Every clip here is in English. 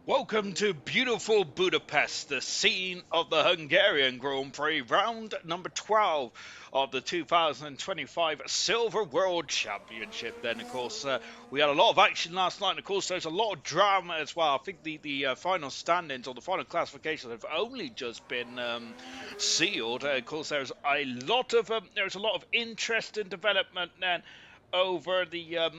Welcome to beautiful Budapest, the scene of the Hungarian Grand Prix, round number 12 of the 2025 Silver World Championship. Then, of course, we had a lot of action last night, and of course, there's a lot of drama as well. I think the final standings or the final classifications have only just been sealed. Of course, there's a lot of interest in development then over the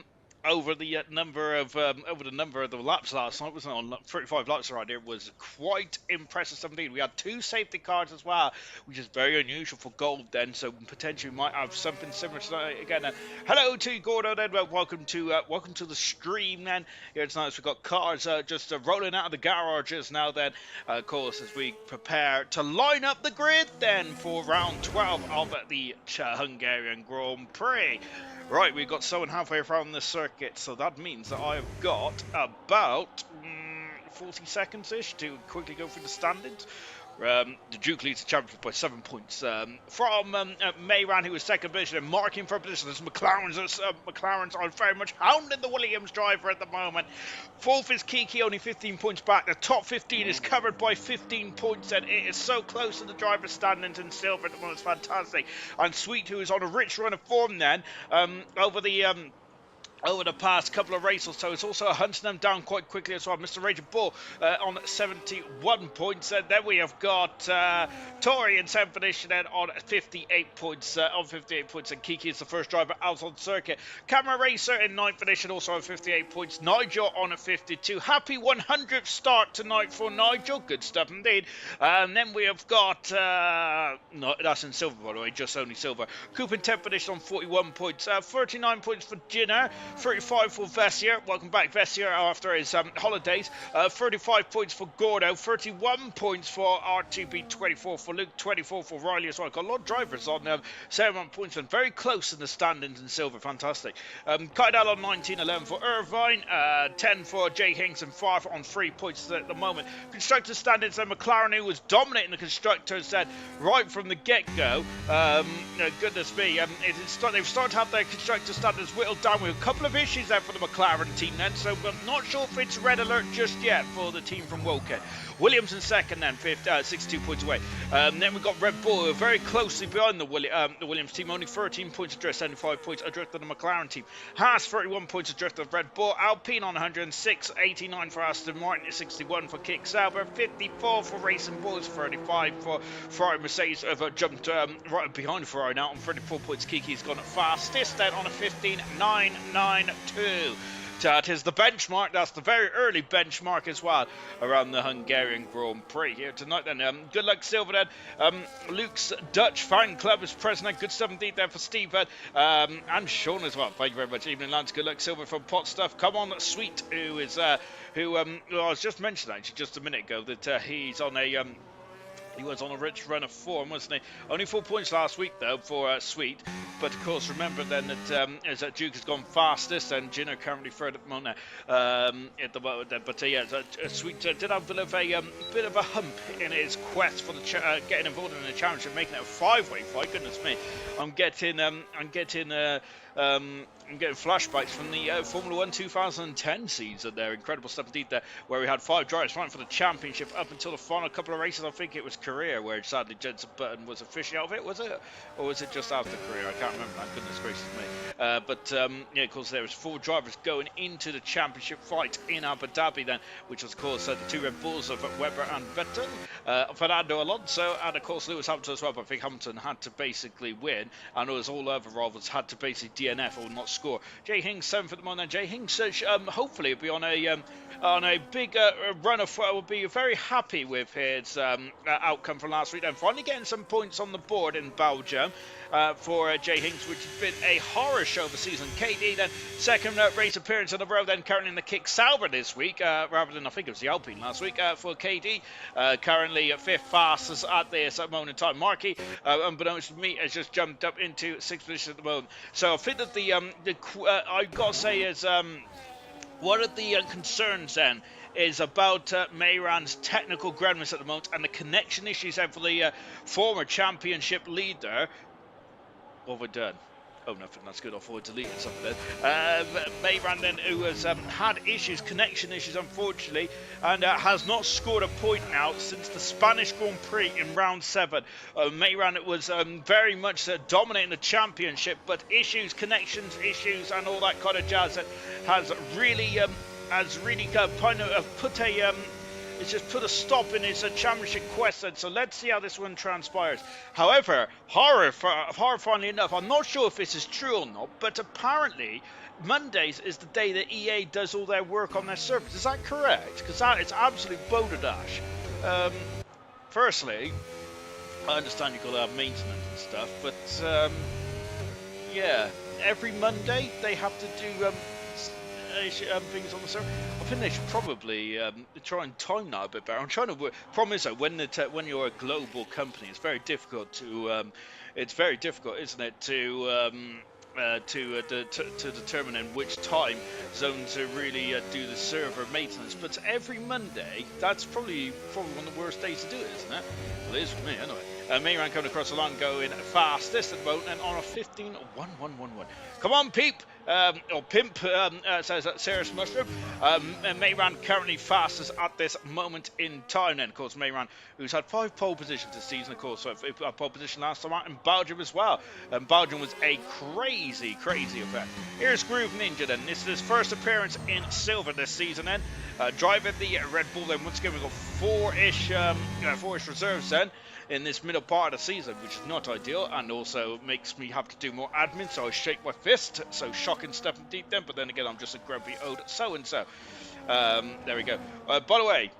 number of the laps last night. Wasn't on 35 laps right here. Was quite impressive indeed. We had two safety cars as well, which is very unusual for gold then, so potentially we might have something similar tonight again. Hello to you, Gordo then. Welcome to the stream then. Here tonight we've got cars just rolling out of the garages now then, of course, as we prepare to line up the grid then for round 12 of the Hungarian Grand Prix. Right, we've got someone halfway around the circuit, so that means that I've got about 40 seconds-ish to quickly go through the standings. The Duke leads the championship by 7 points from Mayran, who was second position, and marking for position. McLaren's are very much hounding the Williams driver at the moment. Fourth is Kiki, only 15 points back. The top 15 is covered by 15 points, and it is so close to the driver's standings in silver at the moment. It's fantastic. And Sweet, who is on a rich run of form then, over the past couple of races, so it's also hunting them down quite quickly as well. Mr. Raging Bull on 71 points, and then we have got Tori in 7th position then on 58 points, and Kiki is the first driver out on circuit. Camera Racer in 9th position, also on 58 points. Nigel on a 52. Happy 100th start tonight for Nigel. Good stuff indeed. And then we have got no, that's in silver by the way, just only silver. Coop in 10th position on 41 points. 39 points for Jinner. 35 for Vessier. Welcome back, Vessier, after his holidays. 35 points for Gordo. 31 points for RTB. 24 for Luke. 24 for Riley as well. Got a lot of drivers on 7 points and very close in the standings in silver. Fantastic. Kaidal on 19. 11 for Irvine. 10 for Jay Hinks and 5 on 3 points at the moment. Constructors standings, McLaren, who was dominating the constructors right from the get-go. Goodness me. They've started to have their constructor standards whittled down with a couple of issues there for the McLaren team then, so I'm not sure if it's red alert just yet for the team from Woken. Williams in second then, 62 points away. Then we've got Red Bull, who are very closely behind the Williams team, only 13 points adrift, 75 points adrift of the McLaren team. Haas, 31 points adrift of Red Bull. Alpine on 106, 89 for Aston Martin, 61 for Kick Sauber, 54 for Racing Bulls, 35 for Ferrari. Mercedes have jumped right behind Ferrari now on 34 points. Kiki's gone fastest then on a 15.992. That is the benchmark. That's the very early benchmark as well around the Hungarian Grand Prix here tonight then. Good luck, Silver then. Luke's Dutch fan club is present. Good stuff indeed there for Steve and Sean as well. Thank you very much. Evening, lads. Good luck, Silver, from Pot Stuff. Come on, Sweet, who is I was just mentioning actually just a minute ago that he's on a he was on a rich run of form, wasn't he? Only 4 points last week, though, for Sweet. But, of course, remember then that Duke has gone fastest and Jinner currently third at the moment. But Sweet did have a bit of a hump in his quest for the getting involved in the championship, making it a 5-way fight. Goodness me, I'm getting flashbacks from the Formula 1 2010 season there. Incredible stuff indeed there, where we had 5 drivers fighting for the championship up until the final couple of races. I think it was Korea, where sadly Jensen Button was officially out of it, was it? Or was it just after Korea? I can't remember that, goodness gracious me. Yeah, of course, there was 4 drivers going into the championship fight in Abu Dhabi then, which was, of course, the 2 Red Bulls of Webber and Vettel, Fernando Alonso, and, of course, Lewis Hamilton as well. But I think Hamilton had to basically win, and it was all other rivals had to basically DNF or not score. Jay Hinks 7th at the moment. Jay Hinks hopefully will be on a big run of. Will be very happy with his outcome from last week and finally getting some points on the board in Belgium for Jay Hinks, which has been a horror show this season. KD then second race appearance in a row, then currently in the Kick Sauber this week, rather than I think it was the Alpine last week for KD. Currently 5th fastest at this moment in time. Markey, unbeknownst to me, has just jumped up into 6th position at the moment. So I think that I've got to say is one of the concerns then is about Mayran's technical grandness at the moment and the connection issues for the former championship leader. What have we done? Oh, nothing. That's good. I thought I deleted something there. Mayran then, who has had issues, connection issues, unfortunately, and has not scored a point now since the Spanish Grand Prix in round 7. Mayran was very much dominating the championship, but issues, connections, issues, and all that kind of jazz that has really put a it's just put a stop in his championship quest. And so let's see how this one transpires. However, horrifyingly enough, I'm not sure if this is true or not, but apparently Mondays is the day that EA does all their work on their servers. Is that correct? Because that is absolute boulderdash. Firstly, I understand you've got to have maintenance and stuff, but yeah, every Monday they have to do things on the server. I think they should probably try and time that a bit better. I'm trying to work. Problem is though, when you're a global company, it's very difficult to isn't it, to determine in which time zone to really do the server maintenance. But every Monday, that's probably one of the worst days to do it, isn't it? Well, it is for me anyway. Mayran coming across the line, going fastest at the moment, and on a 15-1-1-1-1. Come on, Peep, or Pimp, says Serious Mushroom. Mayran currently fastest at this moment in time. And of course, Mayran, who's had 5 pole positions this season, of course, a pole position last time out in Belgium as well. Belgium was a crazy affair. Here's Groove Ninja then. This is his first appearance in silver this season then. Driving the Red Bull then. Once again, we've got 4-ish reserves then in this middle part of the season, which is not ideal, and also makes me have to do more admin, so I shake my fist, so shocking stuff indeed then, but then again, I'm just a grumpy old so-and-so. There we go. By the way,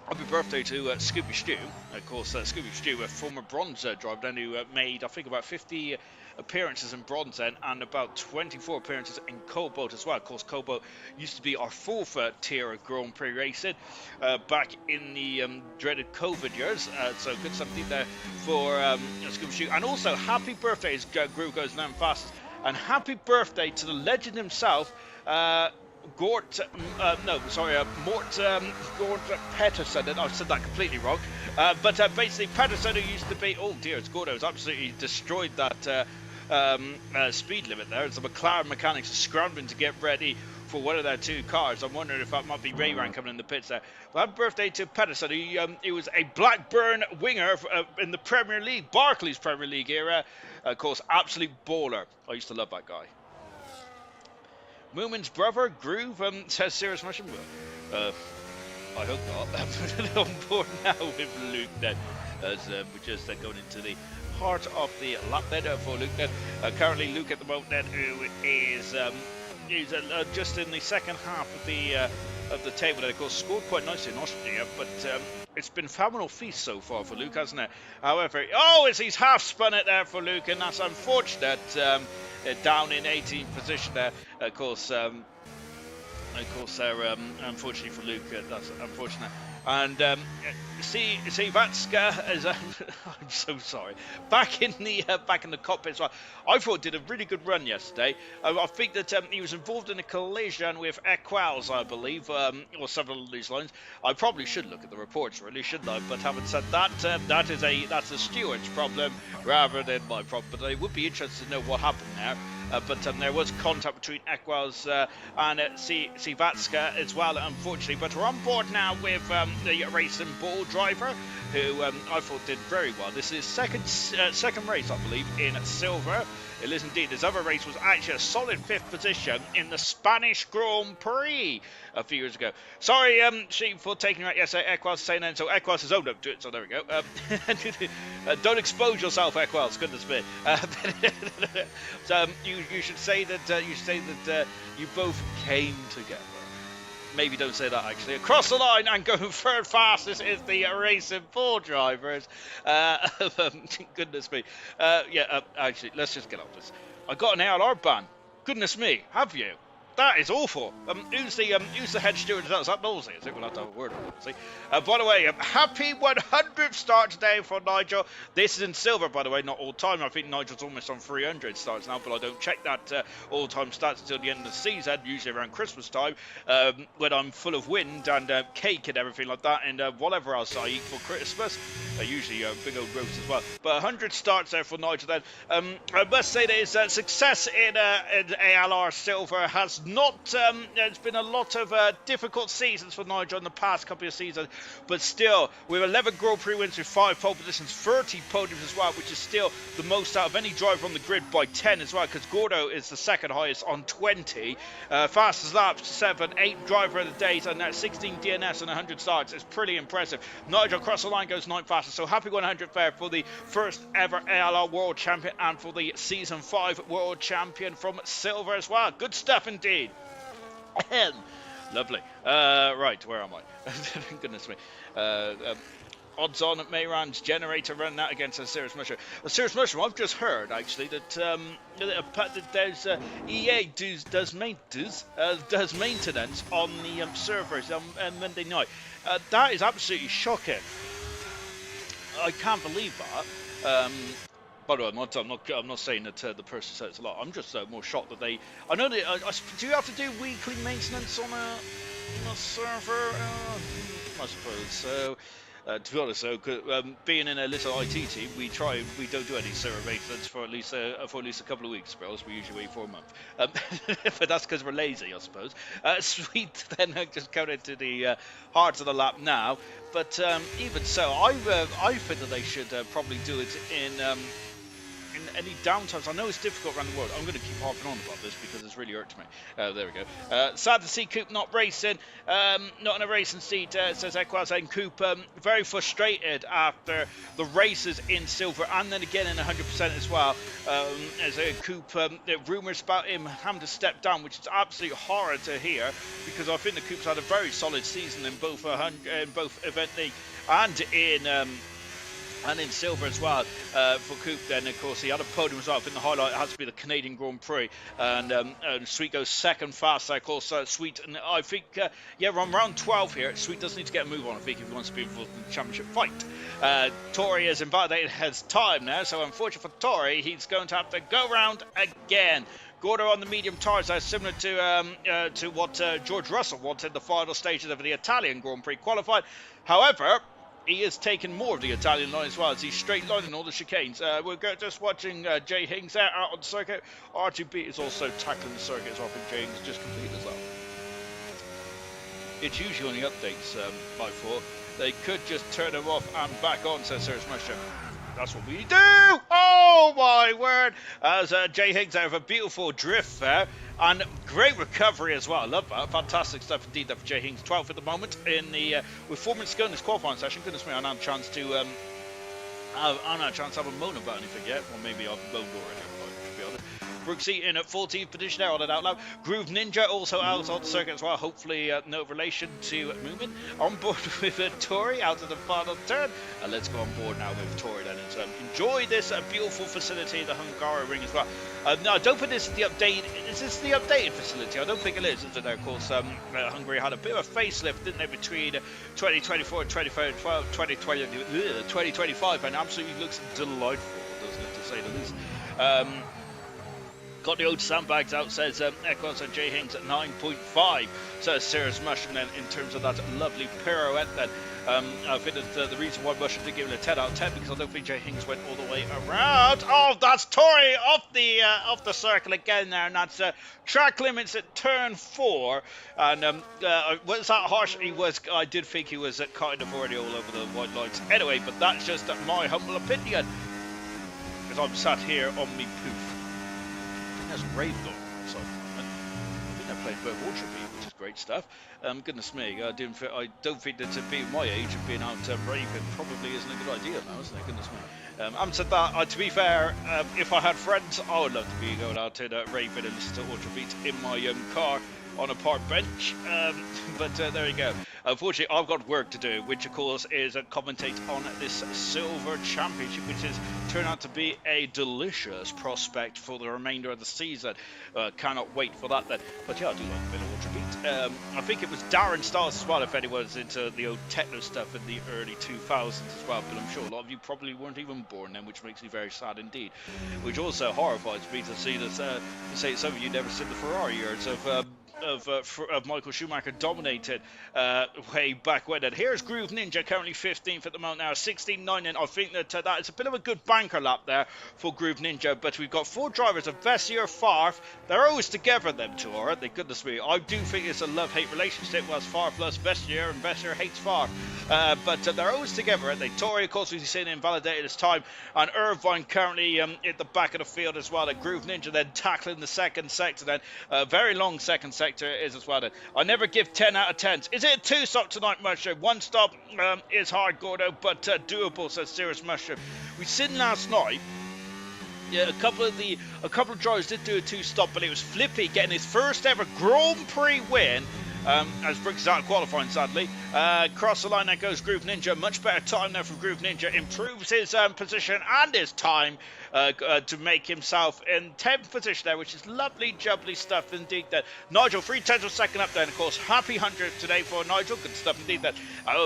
happy birthday to Scooby Stew. Of course, Scooby Stew, a former bronze driver then, who made, I think, about 50 appearances in bronze then, and about 24 appearances in cobalt as well. Of course, cobalt used to be our 4th tier of Grand Prix racing back in the dreaded COVID years. So good stuff there for Scooby Stew. And also, happy birthday, as Groove goes down fastest, and happy birthday to the legend himself, Mort Gord Pettersson. I said that completely wrong. But basically, Pettersson, who used to be, oh dear, it's Gordo, has absolutely destroyed that speed limit there. As the McLaren mechanics are scrambling to get ready for one of their 2 cars. I'm wondering if that might be Mayran coming in the pits there. Well, happy birthday to Pettersson. He was a Blackburn winger in the Premier League, Barclays Premier League era. Of course, absolute baller. I used to love that guy. Moomin's brother, Groove, says Serious Mushroom. I hope not. I'm on board now with Luke then, as we're just going into the heart of the lap then for Luke then. Currently, Luke at the moment then, who is just in the second half of the table. And of course, scored quite nicely in Austria, but it's been phenomenal feast so far for Luke, hasn't it? However, he's half spun it there for Luke, and that's unfortunate. Down in 18th position there, of course, unfortunately for Luke, that's unfortunate. And Vatska is, I'm so sorry, back in the cockpit as well. I thought did a really good run yesterday. I think that he was involved in a collision with Equals, I believe, or several of these lines. I probably should look at the reports, really, shouldn't I? But having said that, that's a steward's problem rather than my problem. But I would be interested to know what happened there. But there was contact between Equals and Sivatska as well, unfortunately. But we're on board now with the Racing Bull driver, who I thought did very well. This is second race, I believe, in silver. It is indeed. His other race was actually a solid 5th position in the Spanish Grand Prix a few years ago. Sorry, Sheep, for taking right yesterday. Equals saying then, so Equals says, oh, don't do it. So there we go. Don't expose yourself, Equals. Goodness me. So you should say that you both came together. Maybe don't say that, actually. Across the line and going third fastest is the Racing 4 drivers. Goodness me. Actually, let's just get on this. I got an ALR ban. Goodness me, have you? That is awful. Who's the head steward? Is that Knowlesy? I think we'll have to have a word on Knowlesy. By the way, happy 100th start today for Nigel. This is in silver, by the way, not all time. I think Nigel's almost on 300 starts now, but I don't check that all time stats until the end of the season, usually around Christmas time, when I'm full of wind and cake and everything like that, and whatever else I eat for Christmas. Usually big old roast as well. But 100 starts there for Nigel then. I must say that his success in ALR silver has not, there's been a lot of difficult seasons for Nigel in the past couple of seasons, but still, with 11 Grand Prix wins with 5 pole positions, 30 podiums as well, which is still the most out of any driver on the grid by 10 as well, because Gordo is the second highest on 20. Fastest laps, 7, 8 driver of the days, and 16 DNS and 100 starts. It's pretty impressive. Nigel across the line goes 9th fastest, so happy 100 there for the first ever ALR World Champion and for the Season 5 World Champion from silver as well. Good stuff indeed. Lovely. Right, where am I? Goodness me. Odds on at Mayran's generator running that against a Serious Mushroom. A Serious Mushroom, I've just heard actually that there's EA does maintenance on the servers on Monday night. That is absolutely shocking. I can't believe that. By the way, I'm not saying that the person said it's a lot. I'm just more shocked that they. I know that. Do you have to do weekly maintenance on a server? I suppose so. To be honest, though, being in a little IT team, we don't do any server maintenance for at least a couple of weeks. But else we usually wait for a month. But that's because we're lazy, I suppose. Sweet. Then just coming into the heart of the lap now. But even so, I think that they should probably do it in any downtimes. I know it's difficult around the world. I'm going to keep harping on about this because it's really hurts me. There we go. Sad to see Coop not racing. Not in a racing seat, says Equaz. And Coop very frustrated after the races in silver and then again in 100% as well. As Coop, rumours about him having to step down, which is absolutely horror to hear because I think the Coop's had a very solid season in both event league and in silver as well for Coop. Then of course he had a podium as well. I think the highlight has to be the Canadian Grand Prix, and Sweet goes second fast. Of course Sweet, and I think we're on round 12 here. Sweet does need to get a move on, I think, if he wants to be involved in the championship fight. Tori has invalidated his time now, so unfortunately for Tori, he's going to have to go round again. Gordo on the medium tires are similar to what George Russell wanted the final stages of the Italian Grand Prix qualified. However, he has taken more of the Italian line as well as he's straight lining all the chicanes. We're just watching Jay Hings there out on the circuit. R2B is also tackling the circuit as well. I think Jay Hings just completed as well. It's usually on the updates by 4. They could just turn them off and back on, says Serious Mushroom. That's what we do! Oh my word! As Jay Higgs out of a beautiful drift there. And great recovery as well. I love that. Fantastic stuff indeed there for Jay Higgs. 12th at the moment in the with 4 minutes to go in this qualifying session. Goodness me, I haven't had a chance to have a moan about anything yet. Or maybe I've moaned already, to be honest. Brooksy in at 14th position there on it out loud. Groove Ninja also out on the circuit as well. Hopefully no relation to movement. On board with Tori out of the final turn. And let's go on board now with Tori then. And enjoy this beautiful facility, the Hungary ring as well. No, I don't think this is the update. Is this the updated facility? I don't think it is it? Of course, Hungary had a bit of a facelift, didn't they, between 2024 and 2025, and absolutely looks delightful, doesn't it, to say the least. Got the old sandbags out, says Equos and Jay Hings at 9.5. So Serious Mushroom then in terms of that lovely pirouette then. I think that the reason why Mushroom did give it a 10 out of 10 because I don't think Jay Hings went all the way around. Oh, that's Tori off the circle again there, and that's track limits at turn 4. And was that harsh? I did think he was kind of already all over the white lines. Anyway, but that's just my humble opinion. Because I'm sat here on me poof. There's Rave going on, so I think they're playing Bird Water Beat, which is great stuff. Goodness me, I don't think that being my age and being out raving probably isn't a good idea now, isn't it? Goodness me. Having said that, to be fair, if I had friends, I would love to be going out to raving and listen to Ultra Beats in my car. on a park bench. But there you go. Unfortunately, I've got work to do, which of course is commentate on this Silver Championship, which has turned out to be a delicious prospect for the remainder of the season. Cannot wait for that then. But yeah, I do like a bit of Ultra Beat. I think it was Darren Stars as well, if anyone's into the old techno stuff in the early 2000s as well. But I'm sure a lot of you probably weren't even born then, which makes me very sad indeed. Which also horrifies me to see that, say some of you never seen the Ferrari years of Michael Schumacher dominated way back when. And here's Groove Ninja, currently 15th at the moment now, 16.9, and I think that that is a bit of a good banker lap there for Groove Ninja. But we've got 4 drivers of Vessier, Farf. They're always together, them two, aren't they? Goodness me. I do think it's a love-hate relationship, was Farf loves Vessier and Vessier hates Farf. But they're always together, aren't they? Tori, of course, we've seen invalidated his time, and Irvine currently at the back of the field as well. And Groove Ninja then tackling the second sector, then a very long second sector is as well. Then I never give 10 out of 10s. Is it a 2-stop tonight, Mushroom? 1 stop is hard, Gordo, but doable, says Serious Mushroom. We've seen last night. Yeah, a couple of drivers did do a 2-stop, but it was Flippy getting his first ever Grand Prix win. As brings out qualifying, sadly. Across the line, there goes Groove Ninja. Much better time there from Groove Ninja. Improves his position and his time to make himself in 10th position there, which is lovely, jubbly stuff indeed. That Nigel, 3/10 of a second up there, and of course, happy 100 today for Nigel. Good stuff indeed. That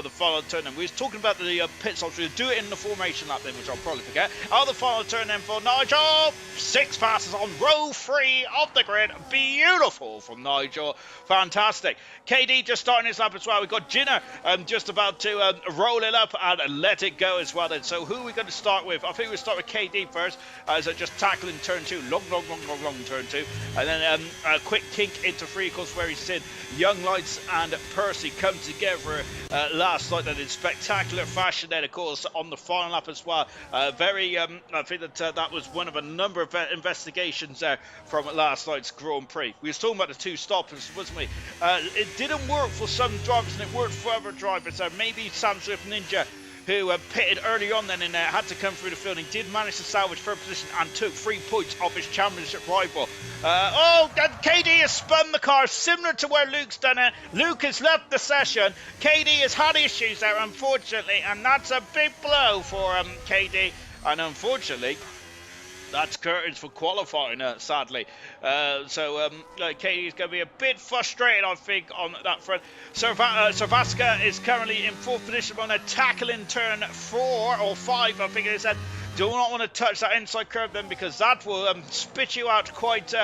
the final turn. And we was talking about the pit stops. We'll do it in the formation lap then, which I'll probably forget. The final turn then for Nigel. 6 passes on row 3 of the grid. Beautiful from Nigel. Fantastic. KD just starting his lap as well. We've got Jinner just about to roll it up and let it go as well then. So who are we going to start with? I think we'll start with KD first, as just tackling turn 2. Long turn 2. And then a quick kink into 3, of course, where he's seen Young Lights and Percy come together last night in spectacular fashion then, of course, on the final lap as well. I think that that was one of a number of investigations there from last night's Grand Prix. We were talking about the 2 stoppers, wasn't we? It didn't work for some drivers and it worked for other drivers. Maybe Sam Swift Ninja, who pitted early on then and had to come through the field, and did manage to salvage 3rd position and took 3 points off his championship rival. And KD has spun the car similar to where Luke's done it. Luke has left the session. KD has had issues there, unfortunately, and that's a big blow for KD. And unfortunately, that's curtains for qualifying, sadly. Katie is going to be a bit frustrated, I think, on that front. Servaska is currently in 4th position on a tackling turn 4 or 5, I think it is. Do not want to touch that inside curve then, because that will spit you out quite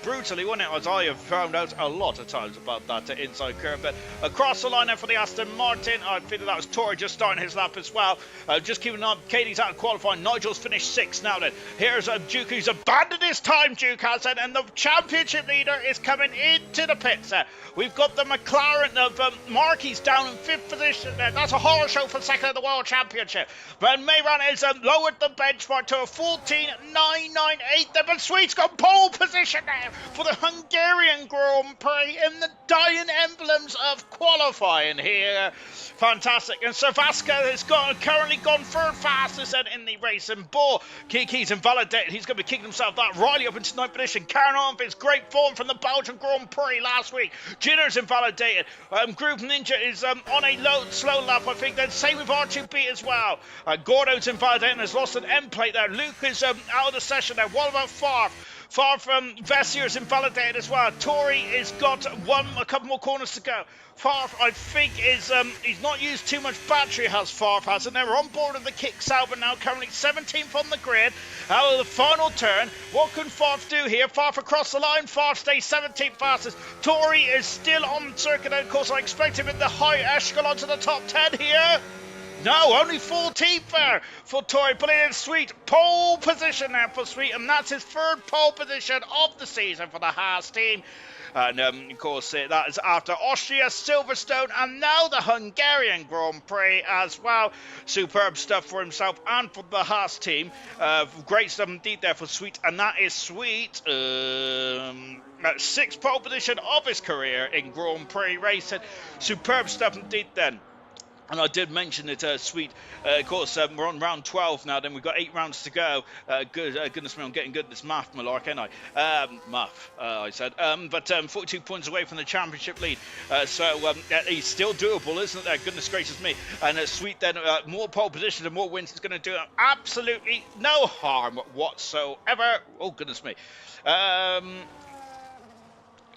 brutally, wouldn't it? As I have found out a lot of times about that inside curve. But across the line there for the Aston Martin, I think that was Tori just starting his lap as well. Just keeping on, Katie's out of qualifying. Nigel's finished 6th now then. Here's Duke, who's abandoned his time, Duke has it, and the championship leader is coming into the pits there. We've got the McLaren of Marquis down in 5th position there. That's a horror show for 2nd of the World Championship. But Mayran has lowered the benchmark to a 14.998 there, but Sweet's got pole position there for the Hungarian Grand Prix in the dying emblems of qualifying here. Fantastic. And Servaska has currently gone 3rd fastest in the race. And Bo Kiki's invalidated. He's going to be kicking himself that. Riley up into 9th position. Karen on his great form from the Belgian Grand Prix last week. Jinner's invalidated. Groove Ninja is on a slow lap, I think. Then same with R2B as well. Gordo's invalidated and has lost an end plate there. Luke is out of the session there. What about Farf? Far from Vessier's invalidated as well. Tori has got a couple more corners to go. Farf, I think, is he's not used too much battery, Farf has, and they're on board of the kick Sauber now, currently 17th on the grid. Out of the final turn, what can Farf do here? Farf across the line, Farf stays 17th fastest. Tori is still on circuit, and of course I expect him in the high echelons of the top 10 here. No, only 14th there for Tori, but it is Sweet. Pole position there for Sweet, and that's his 3rd pole position of the season for the Haas team. And of course, that is after Austria, Silverstone, and now the Hungarian Grand Prix as well. Superb stuff for himself and for the Haas team. Great stuff indeed there for Sweet, and that is Sweet. 6th pole position of his career in Grand Prix racing. Superb stuff indeed then. And I did mention that Sweet, of course, we're on round 12 now, then we've got 8 rounds to go. Goodness me, I'm getting good at this math, Malark, ain't I? I said. But 42 points away from the championship lead. So he's still doable, isn't there? Goodness gracious me. And Sweet then, more pole position and more wins is going to do absolutely no harm whatsoever. Oh, goodness me.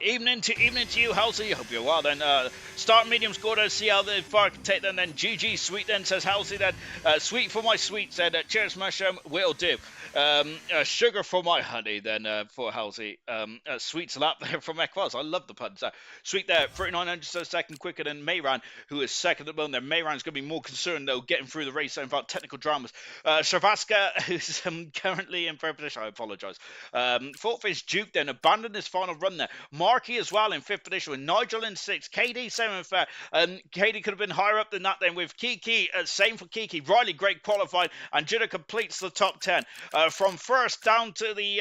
Evening to you, Halsey. Hope you're well. Then start medium score to see how the far can take them. Then GG Sweet then says Halsey. Then Sweet for my sweet said cheers mushroom will do. Sugar for my honey then for Halsey. Sweet's lap there from Equaz. I love the puns. Sweet there 3900 a second quicker than Mayran, who is second at the moment. There Mayran's going to be more concerned though getting through the race about technical dramas. Servaska, who's currently in third position. I apologise. Fourth is Duke then abandoned his final run there. Marky as well in fifth position with Nigel in sixth. KD seventh. KD could have been higher up than that then with Kiki. Same for Kiki. Riley great qualified and Jida completes the top 10. From first down to the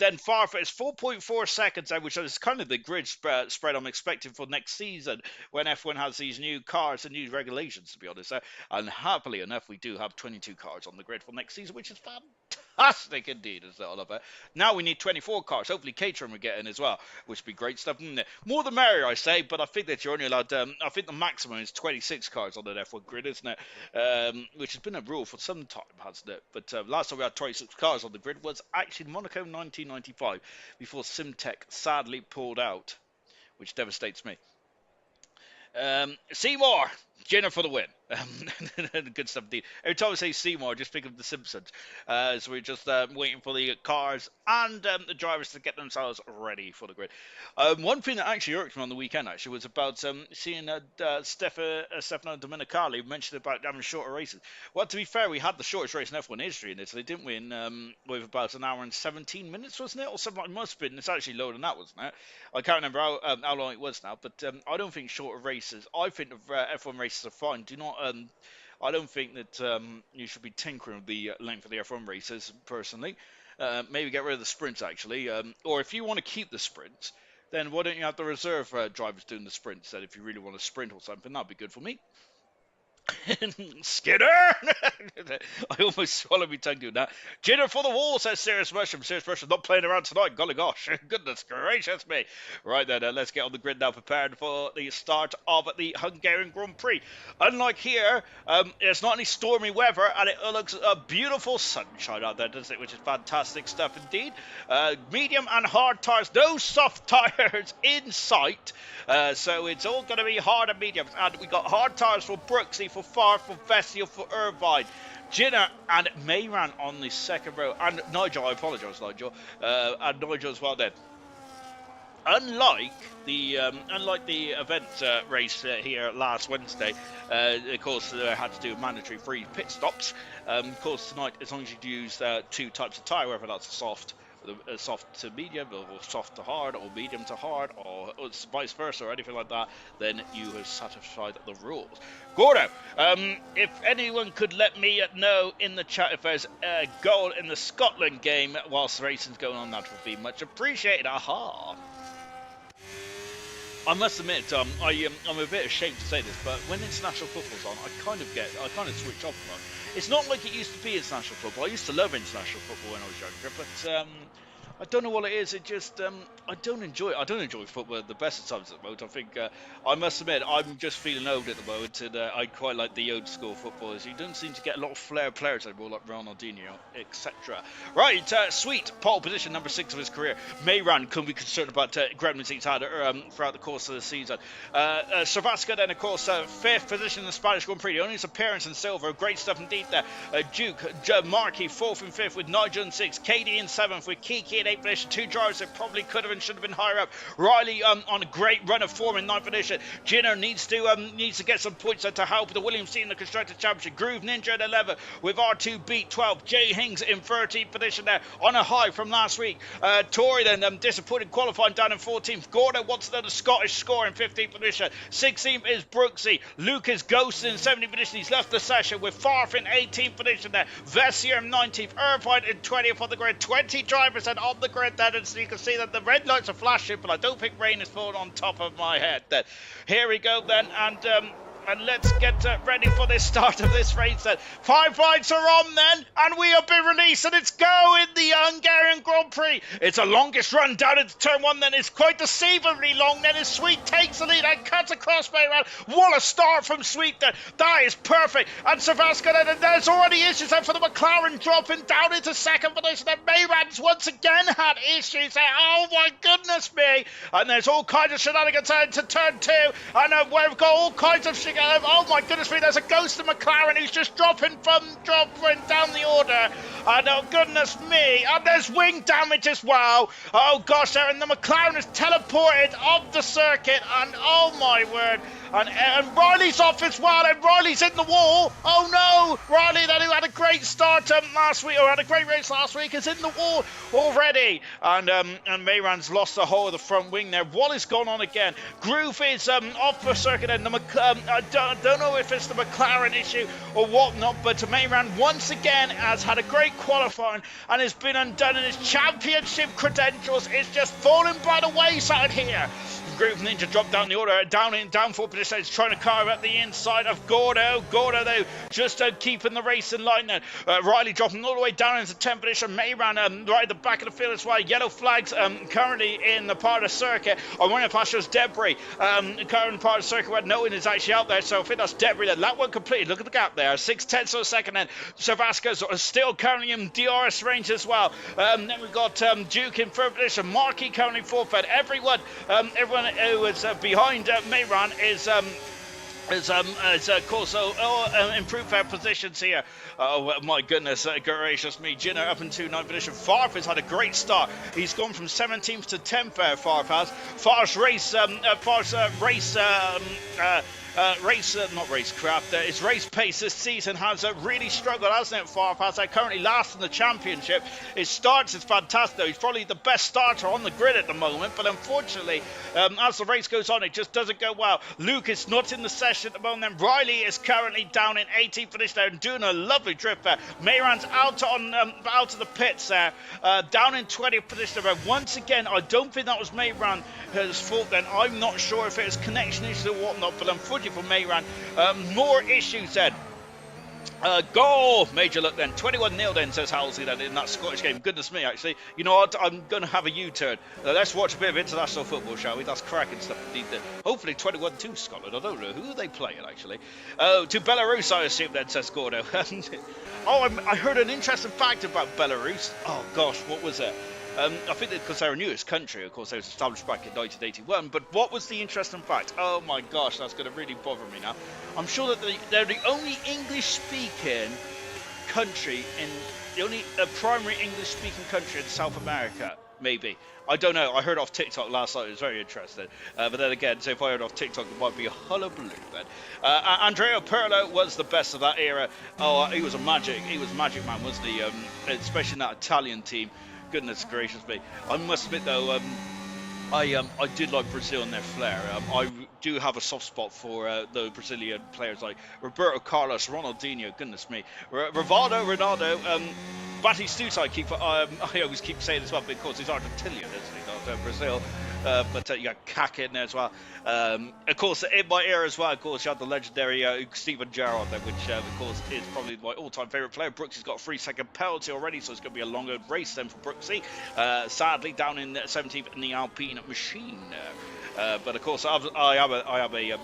then Farfa is 4.4 seconds, which is kind of the grid spread I'm expecting for next season when F1 has these new cars and new regulations, to be honest. And happily enough, we do have 22 cars on the grid for next season, which is fantastic indeed, as all of it. Now we need 24 cars. Hopefully catering we're getting as well, which would be great stuff. More the merrier, I say, but I think that you're only allowed, I think the maximum is 26 cars on the F1 grid, isn't it? Which has been a rule for some time, hasn't it? But last time we had 26 cars on the grid was actually Monaco 1995, before Simtech sadly pulled out, which devastates me. Seymour, Jenner for the win. Good stuff indeed. Every time I say Seymour, I just think of The Simpsons. So we're just waiting for the cars and the drivers to get themselves ready for the grid. One thing that actually irked me on the weekend actually was about seeing Stefano Domenicali mentioned about having shorter races. Well, to be fair, we had the shortest race in F1 history in Italy, didn't we? With about an hour and 17 minutes, wasn't it? Or something like it must have been. It's actually lower than that, wasn't it? I can't remember how long it was now, but I don't think shorter races. I think the F1 races are fine. Do not. I don't think that you should be tinkering with the length of the F1 races, personally. Maybe get rid of the sprints, actually. Or if you want to keep the sprints, then why don't you have the reserve drivers doing the sprints? That if you really want to sprint or something, that'd be good for me. Skinner! I almost swallowed my tongue doing that. Dinner for the wall, says Serious Mushroom. Serious Mushroom not playing around tonight. Golly gosh. Goodness gracious me. Right then, let's get on the grid now, prepared for the start of the Hungarian Grand Prix. Unlike here, it's not any stormy weather, and it looks a beautiful sunshine out there, doesn't it? Which is fantastic stuff indeed. Medium and hard tires. No soft tires in sight. So it's all going to be hard and medium. And we got hard tires for Brooksy, for Far, for Vessia, for Irvine. Jinner and Mayran on the second row. And Nigel, I apologise, Nigel. And Nigel as well then. Unlike the event race here last Wednesday, of course, they had to do mandatory free pit stops. Of course, tonight, as long as you use 2 types of tyre, whether that's a soft to medium, or soft to hard, or medium to hard, or vice versa, or anything like that, then you have satisfied the rules. Gordo, if anyone could let me know in the chat if there's a goal in the Scotland game whilst the racing's going on, that would be much appreciated. Aha! I must admit, I'm a bit ashamed to say this, but when international football's on, I kind of switch off from it. It's not like it used to be international football. I used to love international football when I was younger, but I don't know what it is. It just I don't enjoy it. I don't enjoy football at the best of times at the moment. I think I must admit I'm just feeling old at the moment, and I quite like the old school footballers. You don't seem to get a lot of flair players anymore, like Ronaldinho, etc. Right, Sweet pole position number 6 of his career. Mayran couldn't be concerned about gremlins he's had throughout the course of the season. Servaska then, of course, 5th position in the Spanish Grand Prix. The only appearance in silver. Great stuff indeed there. Duke, Markey 4th and 5th with Nigel in 6th. KD in 7th with Kiki in 8th position. 2 drivers that probably could have and should have been higher up. Riley on a great run of form in 9th position. Jinner needs to get some points to help the Williams team in the Constructors Championship. Groove Ninja at 11th with R2 beat 12. Jay Hings in 13th position there on a high from last week. Tory then disappointed qualifying down in 14th. Gordon wants another Scottish score in 15th position. 16th is Brooksy. Luke is ghosted in 17th position. He's left the session with Farf in 18th position there. Vessier in 19th. Irvine in 20th on the grid. 20 drivers and on the grid then, and so you can see that the red lights are flashing, but I don't think rain is falling on top of my head then. Here we go then, and and let's get ready for the start of this race then. 5 lights are on then, and we have been released, and it's go in the Hungarian Grand Prix. It's the longest run down into turn 1 then. It's quite deceivingly long then as Sweet takes the lead and cuts across Mayran. What a start from Sweet then. That is perfect. And Savasca then, and there's already issues then for the McLaren dropping down into second position. Then Mayran's once again had issues there. Oh my goodness me. And there's all kinds of shenanigans into turn 2. And we've got all kinds of oh my goodness me, there's a ghost of McLaren who's just dropping down the order. And oh goodness me, and there's wing damage as well. Oh gosh, there, and the McLaren is teleported off the circuit, and oh my word. And Riley's off as well, and Riley's in the wall. Oh no, Riley, that who had a great start last week, or had a great race last week, is in the wall already. And Mayran's lost the whole of the front wing there. What is going on again? Groove is off the circuit, and I don't know if it's the McLaren issue or whatnot, but Mayran once again has had a great qualifying and has been undone, and his championship credentials is just falling by the wayside here. Groove Ninja dropped down the order, down for position. He's trying to carve up the inside of Gordo. Gordo, though, just keeping the race in line there. Riley dropping all the way down into 10th position. Mayran right at the back of the field as well. Yellow flags currently in the part of the circuit. I wonder if that's just debris. Current part of the circuit where no one is actually out there, so I think that's debris then. That one completed. Look at the gap there. 6/10 of a second then. Savasca's still currently in DRS range as well. Then we've got Duke in third position. Markey currently fourth. Everyone who is behind Mayran is of course improve their positions here. Oh my goodness gracious me. Jinner up into 9th position. Farf has had a great start. He's gone from 17th to 10th there. Farf has. Farf's his race pace this season has really struggled, hasn't it? Farfaz currently last in the championship. His starts is fantastic though. He's probably the best starter on the grid at the moment, but unfortunately as the race goes on it just doesn't go well. Luke is not in the session at the moment. Then Riley is currently down in 18th finish there and doing a lovely drift there. Mayran's out of the pits there, down in 20th position there. Once again, I don't think that was Mayran's fault then. I'm not sure if it was connection issues or whatnot, but unfortunately for Mayran, more issues then. Goal! Major look then. 21-0 then, says Halsey then in that Scottish game. Goodness me, actually. You know what? I'm going to have a U-turn. Let's watch a bit of international football, shall we? That's cracking stuff. Hopefully 21-2 Scotland. I don't know. Who are they playing, actually? To Belarus, I assume then, says Gordo. I heard an interesting fact about Belarus. Oh, gosh, what was it? I think that because they're a newest country, of course, they was established back in 1981. But what was the interesting fact? Oh my gosh, that's going to really bother me now. I'm sure that they're the only English-speaking country the only primary English-speaking country in South America, maybe. I don't know. I heard off TikTok last night. It was very interesting. But then again, so if I heard off TikTok, it might be a hullabaloo then. Andrea Pirlo was the best of that era. Oh, he was magic man, wasn't he? Especially in that Italian team. Goodness gracious me. I must admit though, I did like Brazil and their flair. I do have a soft spot for the Brazilian players like Roberto Carlos, Ronaldinho, goodness me, Rivaldo, Ronaldo, Batistuta. I always keep saying this one because he's Argentinian, isn't he, not Brazil. But you got Kaká in there as well. Of course, in my era as well, of course, you had the legendary Steven Gerrard there, which, of course, is probably my all-time favourite player. Brooksy's got a 3-second penalty already, so it's going to be a longer race then for Brooksy. Sadly, down in 17th in the Alpine machine. But of course, I have a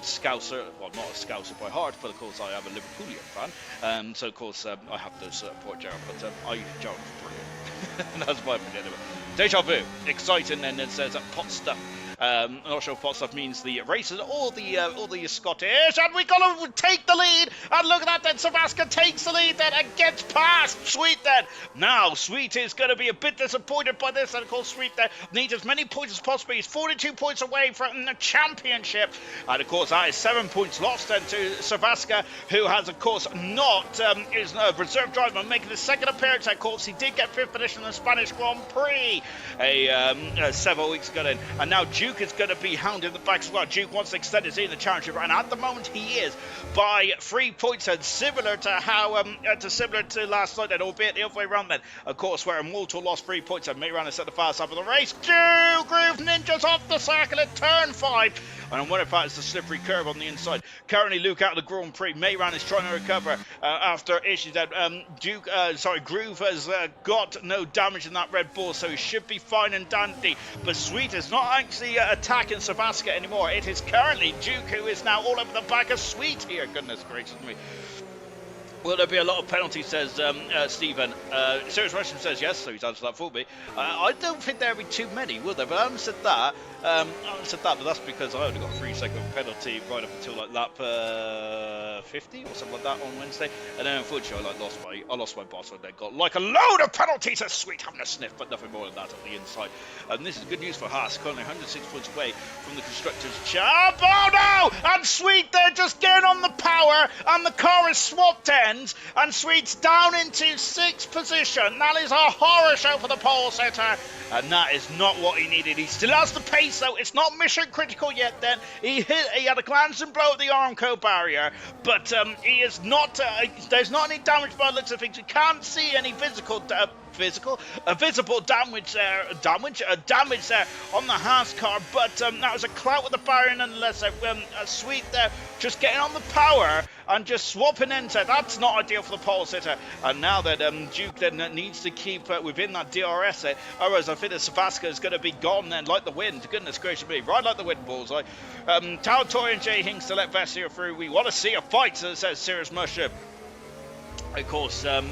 Scouser, well, not a Scouser by heart, but of course I am a Liverpoolian fan. So of course I have to support Gerrard, but Gerrard is brilliant. That's my opinion anyway. Deja vu, exciting, and it says pot stuff. I'm not sure if pot stuff means the racers or the Scottish, and we got to take the lead. And look at that, then Savasca takes the lead then and gets past Sweet then. Now Sweet is going to be a bit disappointed by this, and of course Sweet there needs as many points as possible. He's 42 points away from the championship, and of course that is 7 points lost then to Savasca, who has of course not is a reserve driver making his second appearance. Of course he did get 5th position in the Spanish Grand Prix several weeks ago then, and now Duke is going to be hounding the back as well. Duke wants to extend his lead in the championship, and at the moment he is by 3 points, and similar to how similar to last night, and albeit the other way around then, of course, where Molto lost 3 points and Mayran is at the far side of the race. Groove Ninjas off the circle at turn 5. And I wonder if that is the slippery curve on the inside. Currently, Luke out of the Grand Prix. Mayran is trying to recover after issues that Groove has got no damage in that Red Bull, so he should be fine and dandy. But Sweet is not actually attacking Savasca anymore. It is currently Duke who is now all over the back of Sweet here. Goodness gracious me. Will there be a lot of penalties, says Stephen. Serious Russian says yes, so he's answered that for me. I don't think there'll be too many, will there? But I haven't said that. But that's because I only got a 3-second penalty right up until like lap 50 or something like that on Wednesday. And then unfortunately I lost my boss and then got like a load of penalties. That's sweet, having a sniff, but nothing more than that on the inside. And this is good news for Haas, currently 106 points away from the Constructors' Champ. Oh no! And Sweet, they're just getting on the power, and the car is swapped ends, and Sweet's down into 6th position. That is a horror show for the pole sitter, and that is not what he needed. He still has the pace though. It's not mission critical yet. Then he had a glancing blow at the Armco barrier, but he is not. There's not any damage by the looks of things. You can't see any visible damage there on the Haas car, but that was a clout with the barrier nonetheless. Sweet there, just getting on the power and just swapping into. That's not ideal for the pole sitter. And now that Duke then needs to keep within that DRS there, otherwise I think that Savasca is going to be gone then, like the wind. Goodness gracious me, right like the wind, Bullseye. Tori and Jay Hinks to let Vessier through. We want to see a fight, says Sirius Mushroom. Of course, I'm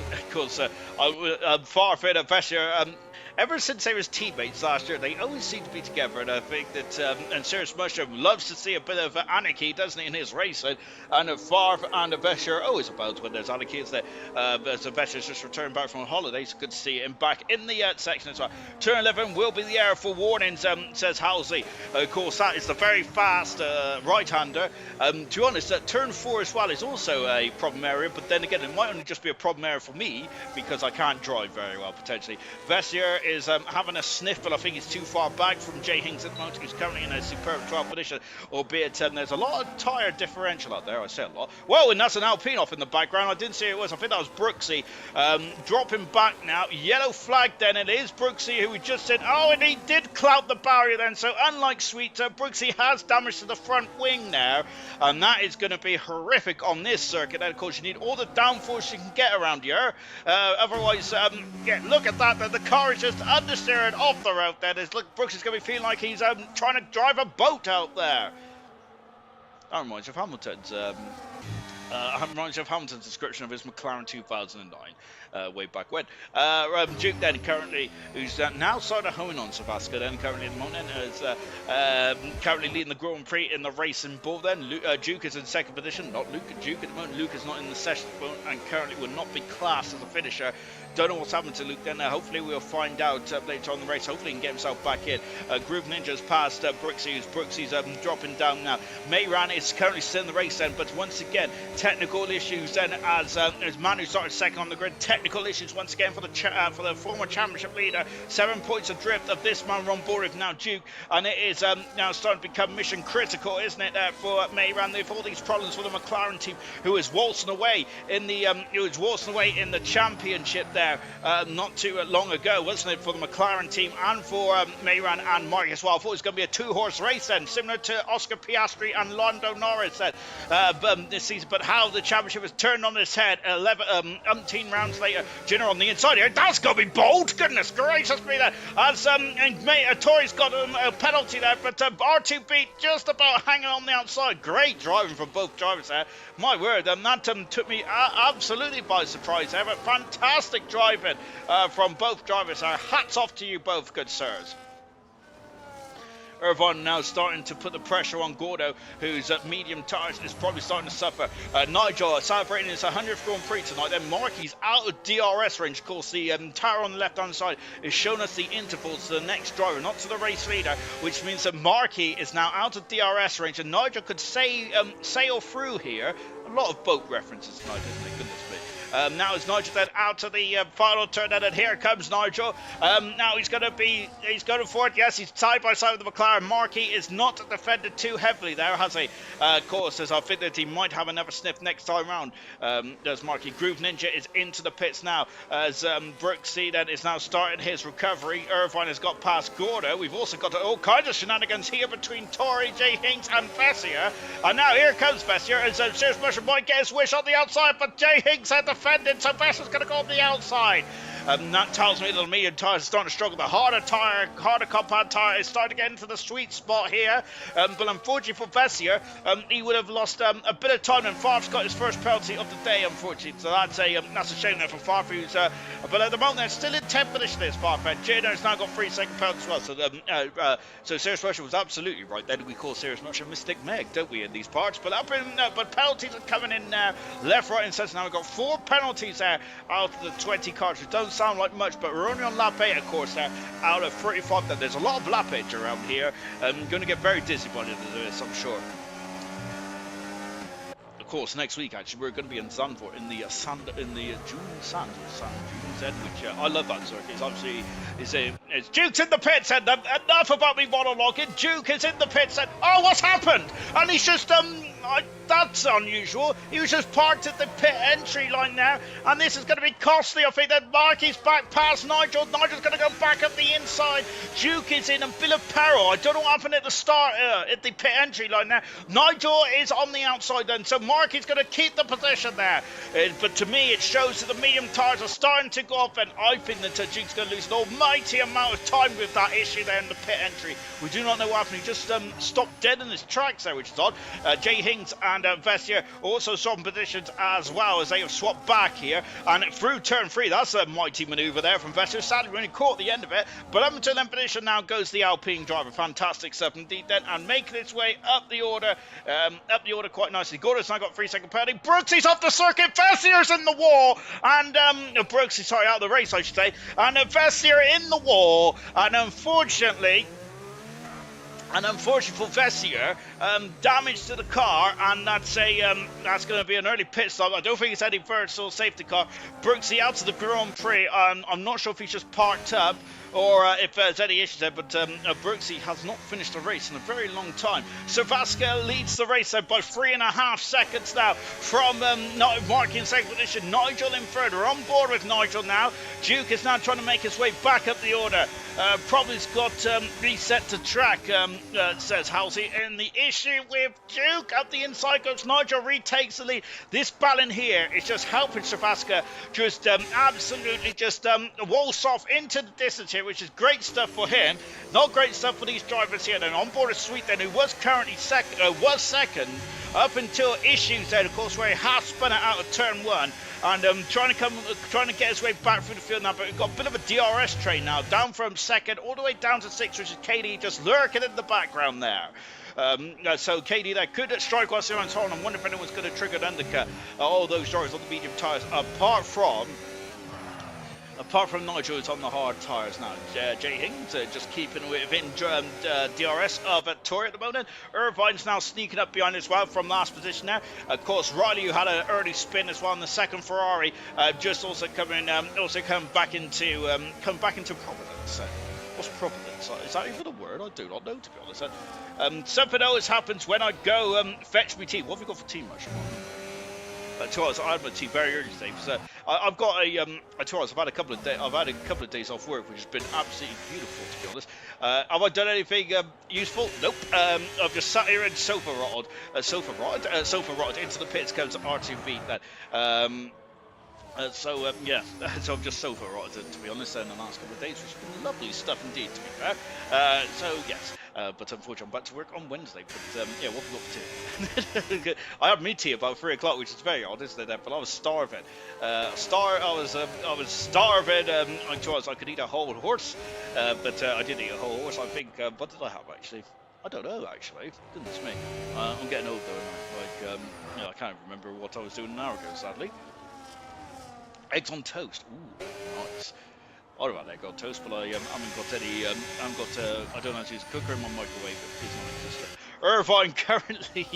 far afraid of Vessier. Ever since they was teammates last year, they always seem to be together, and I think that and Sirius Mushroom loves to see a bit of anarchy, doesn't he, in his racing? And Favre and Vesher always about when there's anarchy, is there? So Vesher's just returned back from holidays. So good to see him back in the section as well. Turn 11 will be the area for warnings, says Halsey. Of course, that is the very fast right-hander. To be honest, turn 4 as well is also a problem area, but then again, it might only just be a problem area for me because I can't drive very well, potentially. Vesher is having a sniff, but I think he's too far back from Jay Hinks at the moment, who's currently in a superb 12th position, albeit there's a lot of tyre differential out there. I say a lot. Whoa, and that's an Alpine off in the background. I didn't see who it was. I think that was Brooksy. Dropping back now. Yellow flag then. It is Brooksy who we just said, oh, and he did clout the barrier then. So unlike Sweet, Brooksy has damage to the front wing now, and that is going to be horrific on this circuit. And of course, you need all the downforce you can get around here. Otherwise, yeah, look at that. The car is just understeered off the road there. Look, Brooks is going to be feeling like he's trying to drive a boat out there. That reminds me of Hamilton's description of his McLaren 2009, way back when. Duke then currently, who's now started homing on Savasca then currently at the moment, is currently leading the Grand Prix in the racing ball then. Duke is in 2nd position, not Luke. Duke at the moment. Luke is not in the session and currently will not be classed as a finisher. Don't know what's happened to Luke then. Hopefully we'll find out later on in the race. Hopefully he can get himself back in. Groove Ninja's past Brooksy's dropping down now. Mayran is currently still in the race then, but once again, technical issues then as Manu started 2nd on the grid. Technical issues once again for the former championship leader. 7 points adrift of this man on board with now Duke, and it is now starting to become mission critical, isn't it, for Mayran? They've all these problems for the McLaren team, who is waltzing away in the championship there. Not too long ago, wasn't it, for the McLaren team and for Mayran and Mark as well. I thought it was going to be a 2-horse race then, similar to Oscar Piastri and Lando Norris then this season. But how the championship has turned on its head 18 rounds later. Jenner on the inside here. That's going to be bold. Goodness gracious me there. As Tori's got a penalty there, but R2B just about hanging on the outside. Great driving from both drivers there. My word, that took me absolutely by surprise there, but fantastic driving from both drivers. Hats off to you both, good sirs. Irvine now starting to put the pressure on Gordo, who's at medium tyres and is probably starting to suffer. Nigel celebrating his 100th Grand Prix tonight. Then Marky's out of DRS range. Of course, the tyre on the left-hand side is showing us the intervals to the next driver, not to the race leader, which means that Marky is now out of DRS range, and Nigel could sail through here. A lot of boat references tonight, isn't it? Goodness me. Now it's Nigel then out to the final turn, and here comes Nigel. Now he's going for it. Yes, he's side by side with the McLaren. Markey is not defended too heavily there, has he? Of course, as I think that he might have another sniff next time round. Does Markey. Groove Ninja is into the pits now, as Brooksy then is now starting his recovery. Irvine has got past Gordo. We've also got all kinds of shenanigans here between Tory, J. Hinks and Vessier. And now here comes Vessier, as Serious Motion might get his wish on the outside, but J. Hinks had defended, so Vessier's going to go on the outside. That tells me that the medium tyre is starting to struggle. The harder compound tyre is starting to get into the sweet spot here. But unfortunately for Vessier, he would have lost a bit of time, and Favre's got his first penalty of the day, unfortunately. So that's a shame there for Favre, who's but at the moment they're still in 10th position this Favre. Jano's now got 3-second penalties as well. So Serious Motion was absolutely right. Then we call Serious Motion Mystic Meg, don't we, in these parts? But but penalties are coming in left, right, and centre. Now we've got 4 penalties there out of the 20 cards, which don't sound like much, but we're only on lap 8, of course, out of 35. There's a lot of lappage around here. I'm going to get very dizzy by the end of this, I'm sure. Of course, next week actually we're going to be in Zandvoort in the June Sand, which I love that circuit. It's obviously it's Duke's in the pits, and enough about me monologuing. Duke is in the pits, and oh, what's happened? And he's just that's unusual. He was just parked at the pit entry line now, and this is going to be costly. I think that Markey's back past Nigel. Nigel's going to go back up the inside. Duke is in, and Bill of Peril. I don't know what happened at the start at the pit entry line now. Nigel is on the outside then, so Markey's going to keep the position there. But to me, it shows that the medium tyres are starting to go up, and I think that Duke's going to lose an almighty amount of time with that issue there in the pit entry. We do not know what happened. He just stopped dead in his tracks there, which is odd. Jay Hinks and Vessier also swapping positions as well, as they have swapped back here, and through turn 3. That's a mighty manoeuvre there from Vessier. Sadly, we only caught the end of it, but up until then position now goes the Alpine driver. Fantastic stuff indeed then, and making its way up the order quite nicely. Gordon's now got 3-second penalty. Brooksy's off the circuit. Vessier's in the wall, and Brooksy, sorry, out of the race I should say, and Vessier in the wall, and unfortunately for Vessier, damage to the car, and that's going to be an early pit stop. I don't think it's heading for a safety car. Brooksy out to the Grand Prix. I'm not sure if he's just parked up or if there's any issues there, but Brooksy has not finished the race in a very long time. Servaska leads the race by 3.5 seconds now from Markey in second position. Nigel in third. We're on board with Nigel now. Duke is now trying to make his way back up the order. Probably's got reset to track, says Halsey. And the issue with Duke up the inside goes Nigel, retakes the lead. This Ballon here is just helping Servaska just absolutely just waltz off into the distance here, which is great stuff for him. Not great stuff for these drivers here. Then on board is Sweet then, who was currently second, up until issues there, of course, where he has spun it out of turn 1. And trying to get his way back through the field now, but we've got a bit of a DRS train now, down from second all the way down to 6th, which is Katie just lurking in the background there. So Katie there could strike while Simon's on. I wonder if anyone's going to trigger an undercut. All those drivers on the medium tyres, apart from Nigel, who's on the hard tyres now. Jay Hings just keeping within DRS of Tory at the moment. Irvine's now sneaking up behind as well from last position now. Of course, Riley, who had an early spin as well in the second Ferrari, just also coming back into Providence. What's Providence? Is that even a word? I do not know, to be honest. Something always happens when I go fetch my tea. What have we got for tea, much? To us, I had my tea very early today. So I've got I've had a couple of days off work, which has been absolutely beautiful, to be honest. Have I done anything useful? Nope. I've just sat here and sofa rotted into the pits. Comes R2V then. So I've just sofa rotted, to be honest, in the last couple of days, which has been lovely stuff indeed, to be fair. So yes, but unfortunately I'm back to work on Wednesday. But yeah, what have we got for tea? I had me tea about 3 o'clock, which is very odd, isn't it? But I was starving. I was starving. I could eat a whole horse, but I didn't eat a whole horse. I think. What did I have actually? I don't know actually. Goodness me, I'm getting old though. Like I can't remember what I was doing an hour ago, sadly. Eggs on toast. Ooh, nice. I don't have egg on toast, but I haven't got any. I don't know how to use a cooker in my microwave. It's non-existent. Irvine currently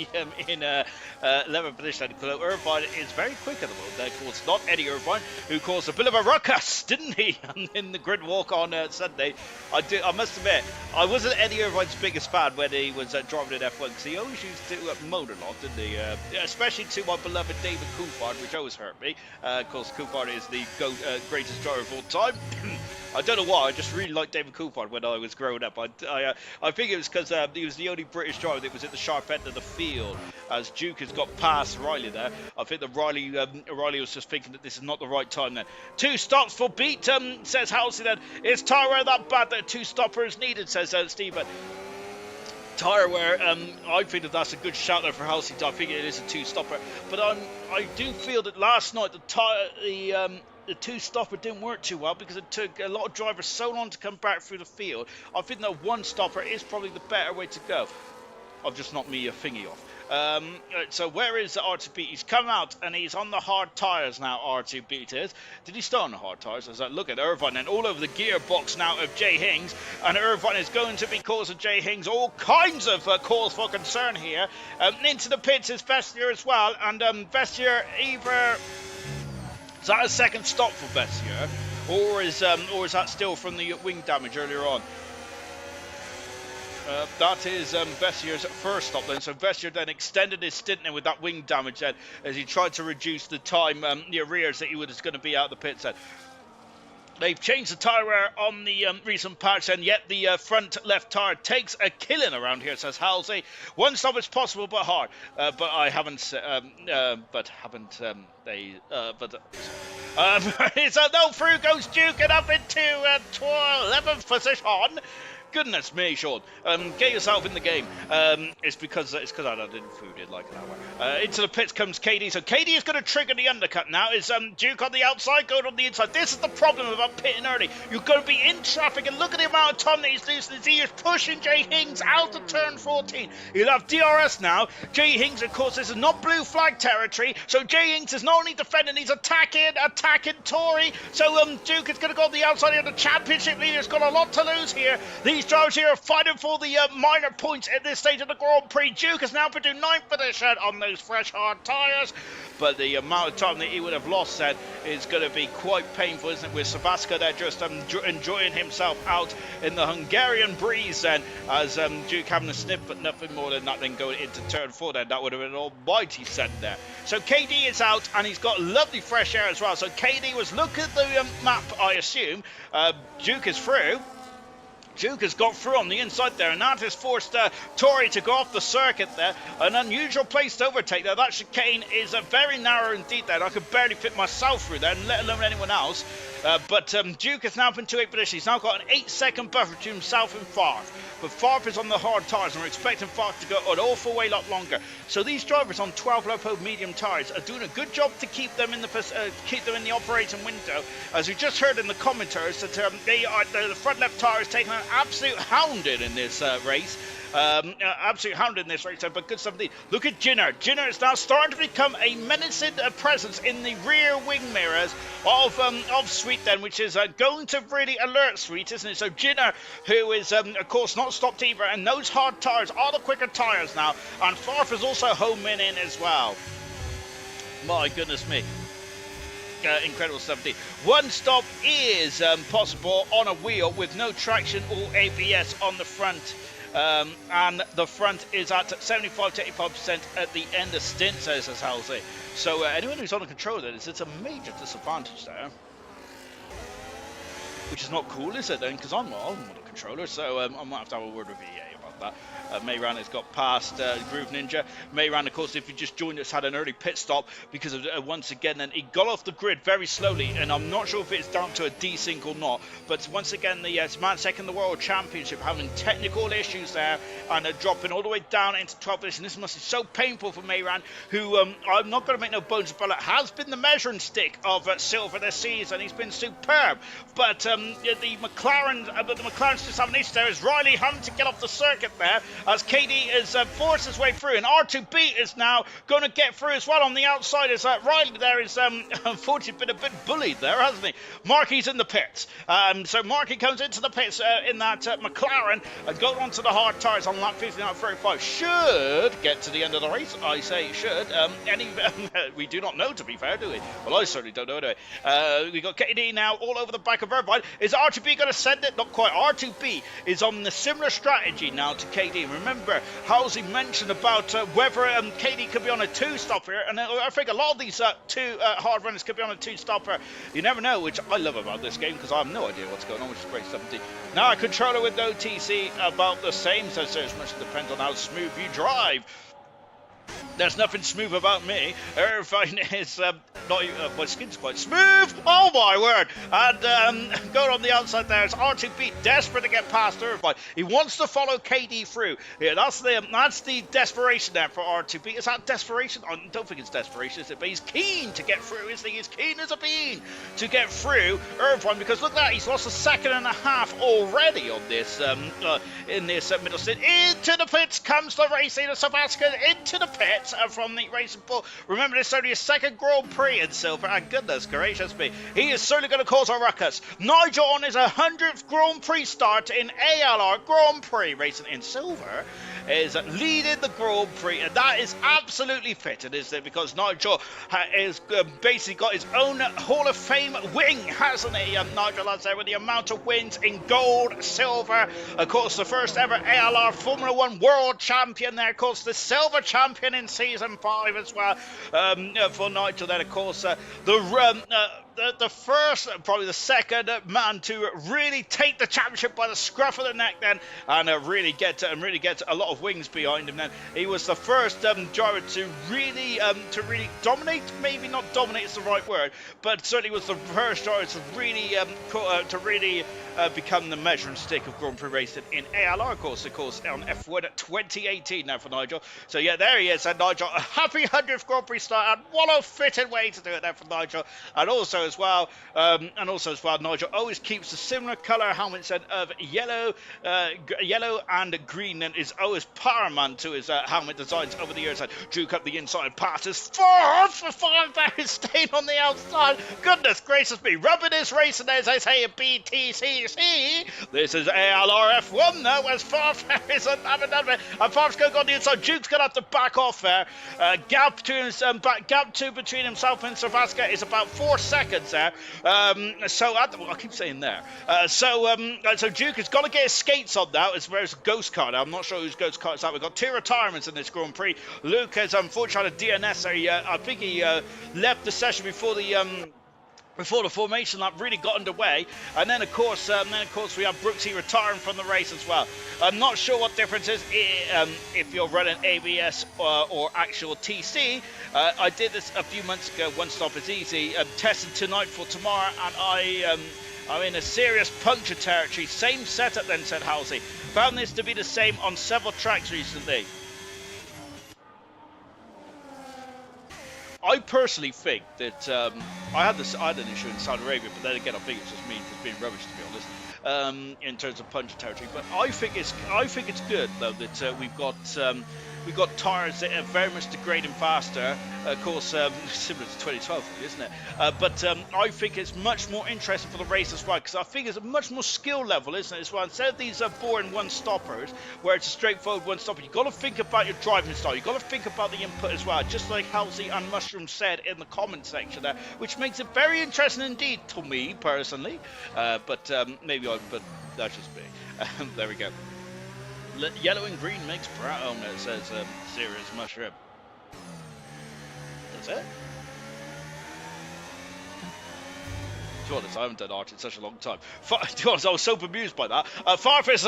in 11th position. Irvine is very quick at the moment. Of course, not Eddie Irvine, who caused a bit of a ruckus, didn't he, in the grid walk on Sunday. I must admit, I wasn't Eddie Irvine's biggest fan when he was driving in F1, because he always used to moan a lot, didn't he? Especially to my beloved David Coulthard, which always hurt me. Of course, Coulthard is the greatest driver of all time. I don't know why, I just really liked David Coulthard when I was growing up. I think it was because he was the only British driver that was at the sharp end of the field, as Duke has got past Riley there. I think that Riley was just thinking that this is not the right time then. 2 stops for beat, says Halsey then. Is tyre wear that bad that 2 stopper is needed, says Stephen. Tyre wear, I think that that's a good shout there for Halsey. I think it is a 2-stopper, but I do feel that last night the 2-stopper didn't work too well, because it took a lot of drivers so long to come back through the field. I think that 1-stopper is probably the better way to go. I've just knocked me a thingy off. So where is R2B? He's come out and he's on the hard tyres now, R2B is. Did he start on the hard tyres? As I look at Irvine and all over the gearbox now of Jay Hings, and Irvine is going to be causing Jay Hings all kinds of cause for concern here. Into the pits is Vestier as well, and Vestier either... Is that a second stop for Vestier, or is that still from the wing damage earlier on? That is Vestier's first stop then. So Vestier then extended his stint then with that wing damage then, as he tried to reduce the time, the arrears that he was going to be out of the pits then. They've changed the tyre wear on the recent patch, and yet the front left tyre takes a killing around here, says Halsey. 1 stop is possible, but hard. But I haven't. So no through goes Duke and up into 11th position. Goodness me, Sean. Get yourself in the game. It's because I didn't food it like an hour. Into the pits comes KD. So KD is going to trigger the undercut now. Is Duke on the outside, going on the inside. This is the problem about pitting early. You're going to be in traffic, and look at the amount of time that he's losing. He is pushing Jay Hings out of turn 14. He'll have DRS now. Jay Hings, of course, this is not blue flag territory. So Jay Hings is not only defending, he's attacking Tory. So Duke is going to go on the outside here. The championship leader's got a lot to lose here. These drivers here are fighting for the minor points at this stage of the Grand Prix. Duke is now put in 9th position on those fresh hard tyres, but the amount of time that he would have lost then is going to be quite painful, isn't it, with Sabasca there just enjoying himself out in the Hungarian breeze then, as Duke having a sniff, but nothing more than that, then going into turn 4 then. That would have been an almighty set there. So KD is out, and he's got lovely fresh air as well. So KD was looking at the map, I assume. Duke is through. Duke has got through on the inside there, and that has forced Tory to go off the circuit there. An unusual place to overtake there. That chicane is very narrow indeed there. I could barely fit myself through there, let alone anyone else. But Duke has now been to 8th position. He's now got an 8-second buffer between himself and Farf. But Farf is on the hard tyres, and we're expecting Farf to go an awful way lot longer. So these drivers on 12 Lopo medium tyres are doing a good job to keep them in the operating window. As we just heard in the commentaries, that the front left tyre is taking an absolute hounding in this race. Absolute hound in this race, but good stuff indeed. Look at Jinner. Jinner is now starting to become a menacing presence in the rear wing mirrors of Sweet then, which is going to really alert Sweet, isn't it? So Jinner, who is of course not stopped either, and those hard tyres are the quicker tyres now, and Farf is also homing in as well. My goodness me. Incredible stuff indeed. 1 stop is possible on a wheel with no traction or ABS on the front. And the front is at 75 to 85% at the end of stint, says Halsey. So anyone who's on a controller, it's a major disadvantage there. Which is not cool, is it then? Because I'm not a controller, so I might have to have a word with EA about that. Mayran has got past Groove Ninja. Mayran, of course, if you just joined us, had an early pit stop because of once again, then he got off the grid very slowly, and I'm not sure if it's down to a desync or not. But once again, the man second the World Championship having technical issues there, and dropping all the way down into 12th position. This must be so painful for Mayran, who I'm not going to make no bones about it, has been the measuring stick of Silver this season. He's been superb, but the McLaren's examination there is Riley having to get off the circuit there as KD is forced his way through, and R2B is now going to get through as well on the outside as Riley there is unfortunately been a bit bullied there, hasn't he? Marky's in the pits. So Marky comes into the pits in that McLaren and goes on to the hard tyres on lap 59.35. Should get to the end of the race. I say should. We do not know, to be fair, do we? Well, I certainly don't know anyway. We got KD now all over the back of everybody. Is R2B going to send it? Not quite. R2B is on the similar strategy now to KD. Remember, Halsey mentioned about whether KD could be on a two-stopper, and I think a lot of these hard runners could be on a two-stopper. You never know, which I love about this game because I have no idea what's going on, which is great stuff indeed. Now a controller with no TC, about the same, so as much depends on how smooth you drive. There's nothing smooth about me. Irvine is not my skin's quite smooth. Oh my word! And going on the outside there is R2B, desperate to get past Irvine. He wants to follow KD through. Yeah, that's the desperation there for R2B. Is that desperation? I don't think it's desperation, is it? But he's keen to get through, isn't he? He's keen as a bean to get through Irvine, because look at that, he's lost a second and a half already on this in this middle stint. Into the pits comes the racing of Sebastian, into the pits from the Racing Bull. Remember, this is only his second Grand Prix in silver, and goodness gracious me, he is certainly going to cause a ruckus. Nigel on his 100th Grand Prix start in ALR Grand Prix racing in silver is leading the Grand Prix, and that is absolutely fitting, isn't it? Because Nigel has basically got his own Hall of Fame wing, hasn't he? Nigel has there with the amount of wins in gold, silver, of course the first ever ALR Formula 1 World Champion there, of course the silver champion in Season 5 as well for Nigel. Then of course the first, probably the second man to really take the championship by the scruff of the neck then, and really get a lot of wings behind him then. He was the first driver to really dominate, maybe not dominate is the right word, but certainly was the first driver to really become the measuring stick of Grand Prix racing in ALR, of course on F1 2018 now for Nigel. So yeah, there he is, and Nigel, a happy 100th Grand Prix start, and what a fitting way to do it there for Nigel. And also as well, Nigel always keeps a similar colour helmet set of yellow and green, and is always paramount to his helmet designs over the years. And Duke up the inside, passes fourth for 5 there, staying on the outside. Goodness gracious me, rubbing his racing as I say, a BTCC. This is ALR F1 now, as Farf is having done it, and Farf's going to go on the inside. Duke's going to have to back off there. Gap two between himself and Savaska is about 4 seconds there. I keep saying there. So Duke has got to get his skates on now. It's where's Ghost Car now. I'm not sure whose Ghost Car is that. We've got 2 retirements in this Grand Prix. Luke has unfortunately had a DNS there. I think he left the session before the formation lap really got underway, and then of course we have Brooksy retiring from the race as well. I'm not sure what difference is if you're running ABS or actual TC. I did this a few months ago. One stop is easy. Tested tonight for tomorrow, and I'm in a serious puncture territory. Same setup then, said Halsey. Found this to be the same on several tracks recently. I personally think that I had an issue in Saudi Arabia, but then again, I think it's just me just being rubbish, to be honest, in terms of punch territory. But I think it's good though that we've got tyres that are very much degrading faster. Of course, similar to 2012, isn't it? But I think it's much more interesting for the race as well, because I think it's a much more skill level, isn't it? As well, instead of these boring one-stoppers, where it's a straightforward one-stopper, you've got to think about your driving style. You've got to think about the input as well, just like Halsey and Mushroom said in the comment section there, which makes it very interesting indeed to me personally. But that's just me. There we go. Yellow and green makes brown. Oh no, it says serious mushroom. That's it. To be honest, I haven't done art in such a long time. To be honest, I was so bemused by that. Farfus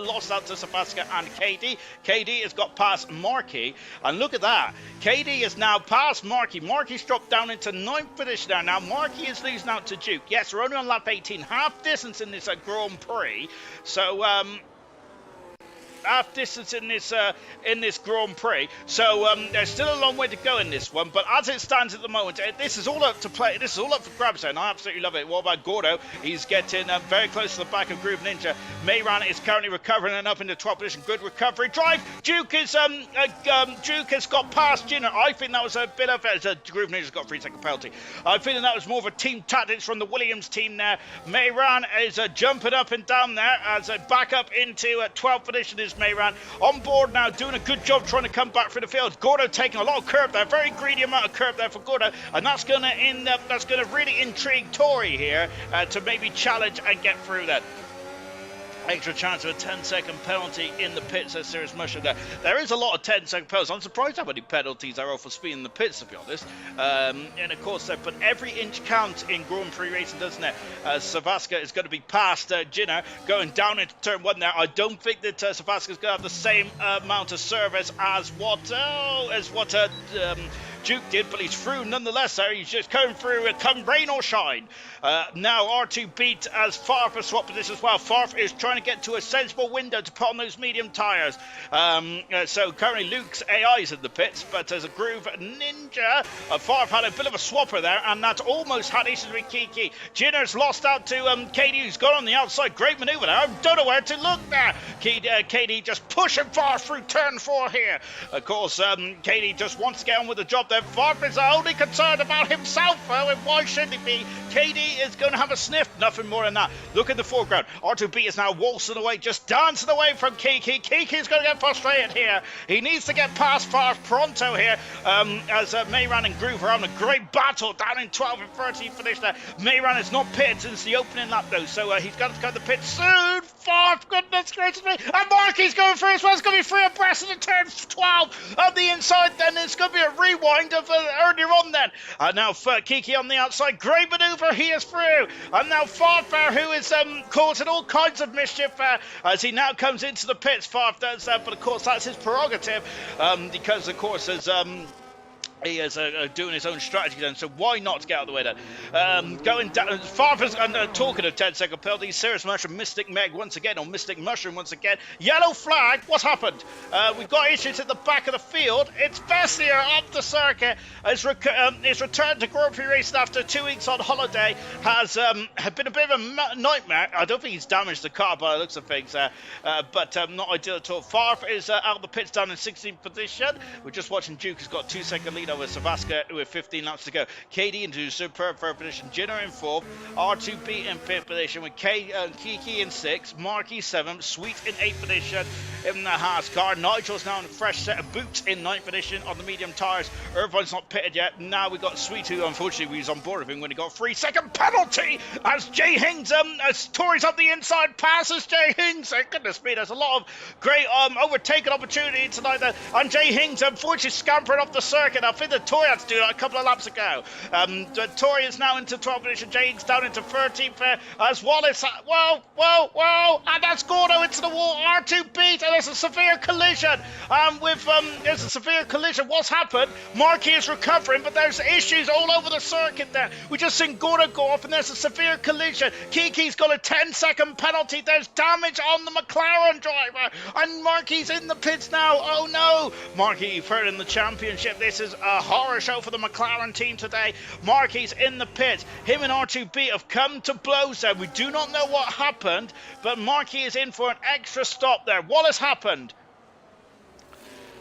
lost out to Sebastian and KD. KD has got past Marky, and look at that. KD is now past Marky. Marky's dropped down into 9th position there. Now Marky is losing out to Duke. Yes, we're only on lap 18, half distance in this Grand Prix. So half distance in this Grand Prix. So there's still a long way to go in this one. But as it stands at the moment, this is all up to play. This is all up for grabs, and I absolutely love it. What about Gordo? He's getting very close to the back of Groove Ninja. Mayran is currently recovering and up into 12th position. Good recovery drive. Duke has got past Jinner. I think that was a bit of Groove Ninja's got a 3-second penalty. I think that was more of a team tactics from the Williams team there. Mayran is jumping up and down there as a back up into 12th position is Mayran. On board now, doing a good job trying to come back through the field. Gordo taking a lot of curb there, very greedy amount of curb there for Gordo, and that's going to really intrigue Tori here to maybe challenge and get through that. Extra chance of a 10-second penalty in the pits, says Serious Mushroom there. There is a lot of 10-second penalties. I'm surprised how many penalties there are for speed in the pits, to be honest. And of course, but every inch counts in Grand Prix racing, doesn't it? Savaska is going to be past Jinner, going down into turn 1 there. I don't think that Savaska is going to have the same amount of service as what Duke did, but he's through nonetheless there. He's just coming through, come rain or shine. Now R2 beat as Farf has swapped position as well. Farf is trying to get to a sensible window to put on those medium tyres. So currently Luke's AI is in the pits, but as a Groove Ninja, Farf had a bit of a swapper there, and that's almost had issues with Kiki. Jinner's lost out to KD, who's gone on the outside. Great manoeuvre there. I don't know where to look there. KD just pushing Farf through turn 4 here. Of course, KD just wants to get on with the job there. Farf is only concerned about himself, though, and why should he be? KD is going to have a sniff, nothing more than that. Look in the foreground. R2B is now waltzing away, just dancing away from Kiki. Kiki's going to get frustrated here. He needs to get past Farf pronto here, as Mayran and Groove are having a great battle down in 12 and 13 finish there. Mayran is not pitted since the opening lap, though, so he's got to go to the pit soon. Farf, goodness gracious me. And Marky's going through as well. It's going to be free abreast in the turn 12 on the inside. Then it's going to be a rewind of earlier on then. And now Kiki on the outside. Great manoeuvre. He is through. And now Farf, who is causing all kinds of mischief as he now comes into the pits. Farf does that, but of course that's his prerogative because of course as he is doing his own strategy then, so why not get out of the way then? Going down, Farfus, and talking of 10-second penalties, Serious Mushroom, Mystic Meg once again, or Mystic Mushroom once again. Yellow flag, what's happened? We've got issues at the back of the field. It's Bessier up the circuit, is returned to Grand Prix racing after 2 weeks on holiday, has been a bit of a nightmare. I don't think he's damaged the car by the looks of things, but not ideal at all. Farf is out of the pits down in 16th position. We're just watching Duke, has got 2-second lead over Savaska with 15 laps to go. KD into superb third position, Jinner in 4th, R2B in 5th position with Kiki in 6th, Marky 7th, Sweet in 8th position in the Haas car. Nigel's now in a fresh set of boots in 9th position on the medium tyres. Irvine's not pitted yet. Now we've got Sweet, who unfortunately was on board with him when he got a 3-second penalty as Jay Hings, as Tories up the inside, passes Jay Hings. Goodness me, there's a lot of great overtaken opportunity tonight there. And Jay Hings unfortunately scampering off the circuit. I think the Tory had to do that a couple of laps ago. The Tory is now into 12th position. Jay Hings down into 13th as Wallace. Whoa, and that's Gordo into the wall. R2 beat, and there's a severe collision. There's a severe collision. What's happened? Marky is recovering, but there's issues all over the circuit there. We just seen Gordo go off, and there's a severe collision. Kiki's got a 10-second penalty. There's damage on the McLaren driver, and Marky's in the pits now. Oh no, Marky third in the championship. This is a horror show for the McLaren team today. Marky's in the pits. Him and R2B have come to blows there. We do not know what happened, but Marky is in for an extra stop there. What has happened?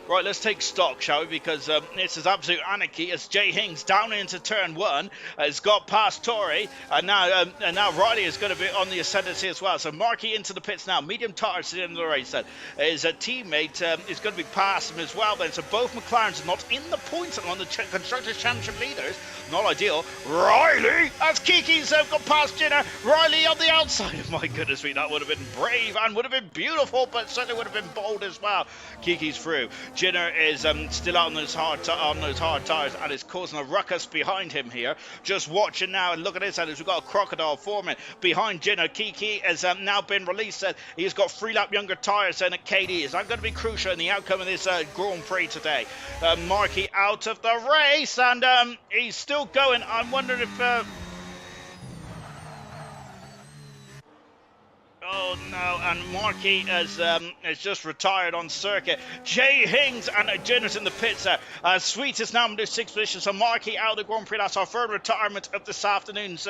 Right, let's take stock, shall we? Because this is absolute anarchy as Jay Hings down into turn 1 has got past Tory, and now Riley is going to be on the ascendancy as well. So Marky into the pits now. Medium tires at the end of the race then. His teammate is going to be past him as well then. So both McLarens are not in the points on the Constructors' Championship leaders. Not ideal. Riley, as Kiki's got past Jinner. Riley on the outside. My goodness me, that would have been brave and would have been beautiful, but certainly would have been bold as well. Kiki's through. Jinner is still out on those hard tyres and is causing a ruckus behind him here. Just watching now, and look at this, we've got a crocodile forming behind Jinner. Kiki has now been released. He's got 3-lap younger tyres than at KD. Is that going to be crucial in the outcome of this Grand Prix today? Marky out of the race, and he's still going. I'm wondering if... Oh Oh no, and Markey has just retired on circuit. Jay Hings and Jenner's in the pits there. Sweet is now in the 6th position, so Markey out of the Grand Prix. That's our third retirement of this afternoon's,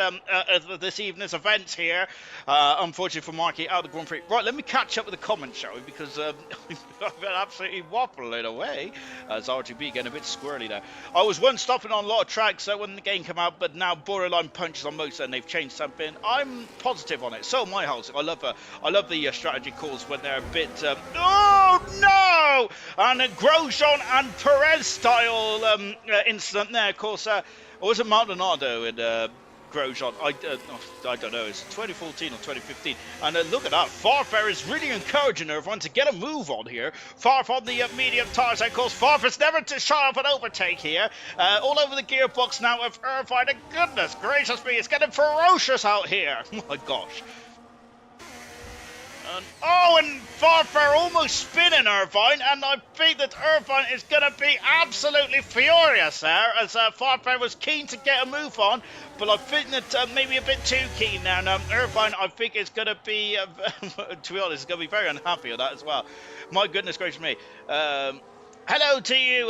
this evening's events here. Unfortunately for Markey, out of the Grand Prix. Right, let me catch up with the comments, shall we? Because I've been absolutely waffling away as RGB getting a bit squirrely there. I was once stopping on a lot of tracks when the game came out, but now borderline punches on most, and they've changed something. I'm positive on it. So am I, Halsey. I love the strategy calls when they're a bit. Oh no! And a Grosjean and Perez style incident there. Of course, was it Maldonado and Grosjean? I don't know. It's 2014 or 2015. And look at that. Farfare is really encouraging everyone to get a move on here. Farfare on the medium tires. Of course, Farfare's never to shy up an overtake here. All over the gearbox now of Irvine. And goodness gracious me, it's getting ferocious out here. Oh my gosh. And Farfare almost spinning Irvine, and I think that Irvine is going to be absolutely furious there, as Farfare was keen to get a move on, but I think that maybe a bit too keen now. Now, Irvine, I think, is going to be, to be honest, is going to be very unhappy with that as well. My goodness gracious me. Hello to you,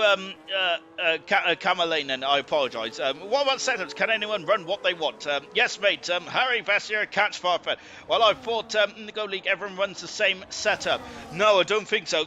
Kamalainen, I apologise. What about setups? Can anyone run what they want? Yes, mate. Harry Vessier, catch Farfare. Well, I thought in the Go League everyone runs the same setup. No, I don't think so.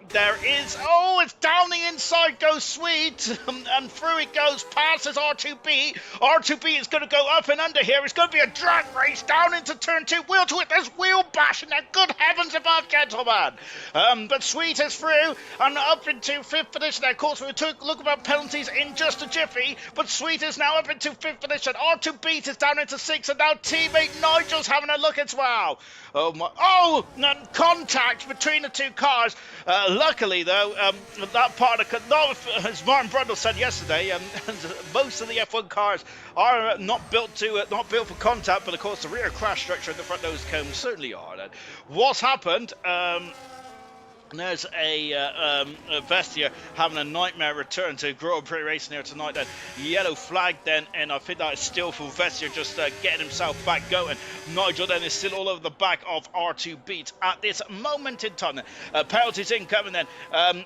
There is... Oh, it's down the inside, goes Sweet. And through it goes, passes R2B. R2B is going to go up and under here. It's going to be a drag race down into turn 2. Wheel to it. There's wheel bashing there. Good heavens above, gentlemen. But Sweet is through and up into 5th position there. Of course, we took a look about penalties in just a jiffy, but Sweet is now up into 5th position. R2B is down into 6th, and now teammate Nigel's having a look as well. Oh, my. Oh, contact between the two cars. Luckily, though, that part of as Martin Brundle said yesterday, most of the F1 cars are not built for contact, but of course the rear crash structure and the front nose cones certainly are. Then what's happened? There's a Vestia having a nightmare return to Grand Prix racing here tonight. Then yellow flag then, and I think that is still for Vestia just getting himself back going. Nigel then is still all over the back of R2 Beat at this moment in time. Penalties incoming then.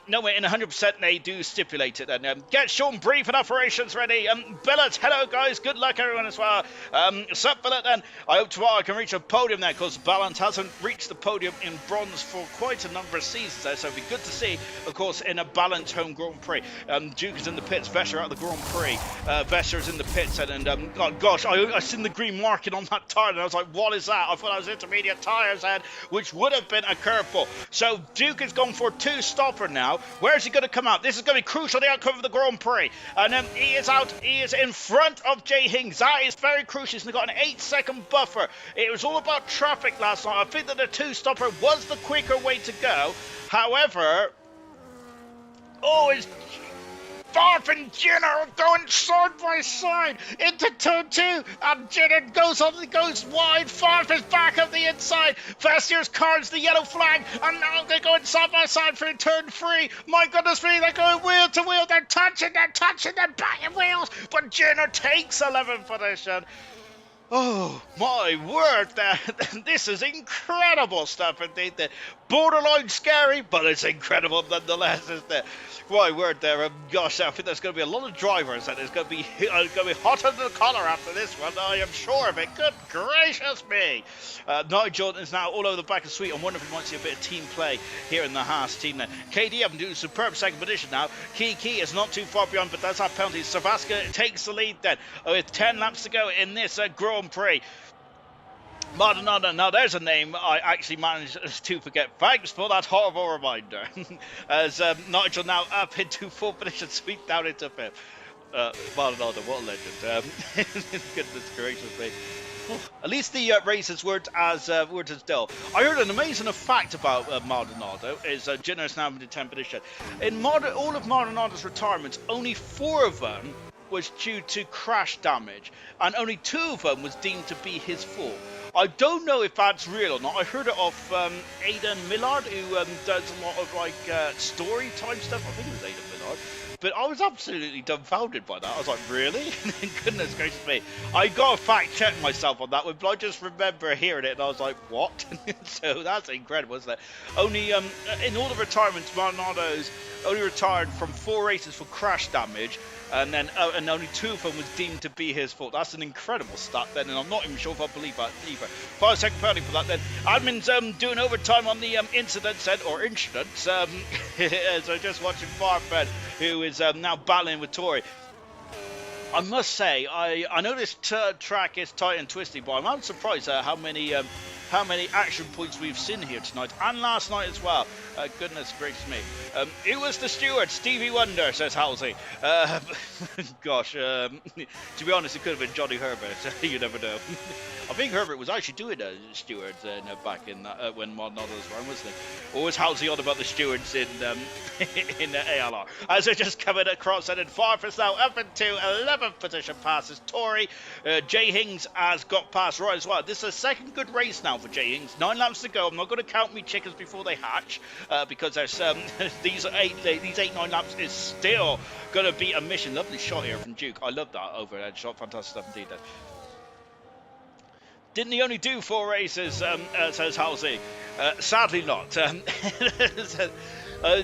No, in 100% they do stipulate it then. Get Sean Brief and operations ready. Billet, hello guys, good luck everyone as well. Sup Billet then. I hope tomorrow I can reach a podium there, because Balance hasn't reached the podium in bronze for quite a number of seasons. So it'll be good to see, of course, in a balanced home Grand Prix. Duke is in the pits, Vesher out of the Grand Prix. Vesher is in the pits, and oh gosh, I seen the green marking on that tyre, and I was like, what is that? I thought I was intermediate tyres, which would have been a curveball. So Duke has gone for 2 stopper now. Where is he going to come out? This is going to be crucial, the outcome of the Grand Prix. And he is out, he is in front of Jay Hings. That is very crucial. He's got an 8-second buffer. It was all about traffic last night. I think that the 2 stopper was the quicker way to go. However, it's Farf and Jenner are going side by side into turn 2, and Jenner goes wide. Farf is back up the inside. Vestier's cards the yellow flag, and now they're going side by side through turn 3. My goodness me, they're going wheel to wheel. They're touching their back wheels, but Jenner takes 11th position. Oh my word, this is incredible stuff indeed. Borderline scary, but it's incredible nonetheless, isn't it? My word there, gosh, I think there's going to be a lot of drivers, and it's going to be hot under the collar after this one, I am sure of it. Good gracious me. Nigel is now all over the back of Sweet. I'm wondering if we might see a bit of team play here in the Haas team then. KD having to do a superb second position now. Key is not too far beyond, but that's our penalty. Savaska takes the lead then with 10 laps to go in this Grand Prix. Maldonado, now there's a name I actually managed to forget. Thanks for that horrible reminder. As Nigel now up into 4th position, Sweet down into 5th. Maldonado, what a legend. Goodness gracious me. At least the races weren't as dull. I heard an amazing fact about Maldonado. Is Jenner is now in the 10th position. In all of Maldonado's retirements, only 4 of them was due to crash damage, and only 2 of them was deemed to be his fault. I don't know if that's real or not. I heard it off Aidan Millard, who does a lot of story time stuff. I think it was Aidan Millard. start. But I was absolutely dumbfounded by that. I was like, really? Goodness gracious me. I got to fact check myself on that one, but I just remember hearing it and I was like, what? So that's incredible, isn't it? Only, in all the retirements, Maldonado's only retired from 4 races for crash damage, and then and only 2 of them was deemed to be his fault. That's an incredible stat then, and I'm not even sure if I believe that either. 5-second penalty for that then. Admin's doing overtime on the incident set, or incidents. So just watching Farfed, who is now battling with Tori. I must say, I know this track is tight and twisty, but I'm surprised at how many action points we've seen here tonight, and last night as well. Goodness gracious me. It was the steward, Stevie Wonder, says Halsey. Gosh, to be honest, it could have been Johnny Herbert. You never know. I think Herbert was actually doing a steward back in when Maldonado was around, wasn't he? Or was Halsey on about the stewards in the ALR? As they're just coming across, and then Farfus now up into 11th position, passes Tori. Jay Hings has got past right as well. This is a second good race now for Jay Hings. 9 laps to go. I'm not going to count me chickens before they hatch, because there's these 8-9 laps is still going to be a mission. Lovely shot here from Duke. I love that overhead shot. Fantastic stuff indeed. Didn't he only do 4 races, says Halsey? Sadly not.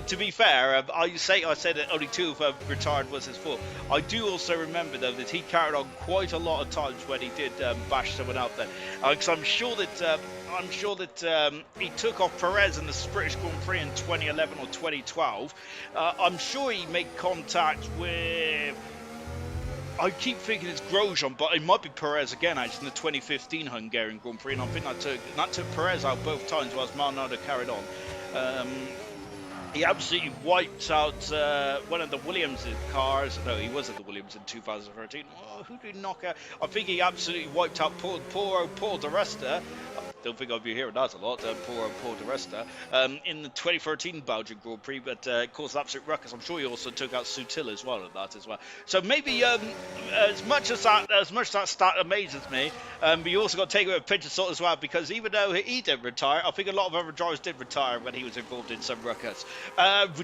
To be fair, I said that only 2 of them retired was his fault. I do also remember, though, that he carried on quite a lot of times when he did bash someone out there. Because I'm sure that he took off Perez in the British Grand Prix in 2011 or 2012. I'm sure he made contact with... I keep thinking it's Grosjean, but it might be Perez again, actually, in the 2015 Hungarian Grand Prix, and I think that took Perez out both times whilst Maldonado carried on. He absolutely wiped out one of the Williams cars. No, he was at the Williams in 2013. Oh, who did he knock out? I think he absolutely wiped out Paul Di Resta. Don't think I'll be hearing that a lot, Paul Di Resta, in the 2013 Belgian Grand Prix, but caused an absolute ruckus. I'm sure he also took out Sutil as well at that as well. So maybe as much as that stat amazes me, but you also got to take it with a pinch of salt as well, because even though he didn't retire, I think a lot of other drivers did retire when he was involved in some ruckus.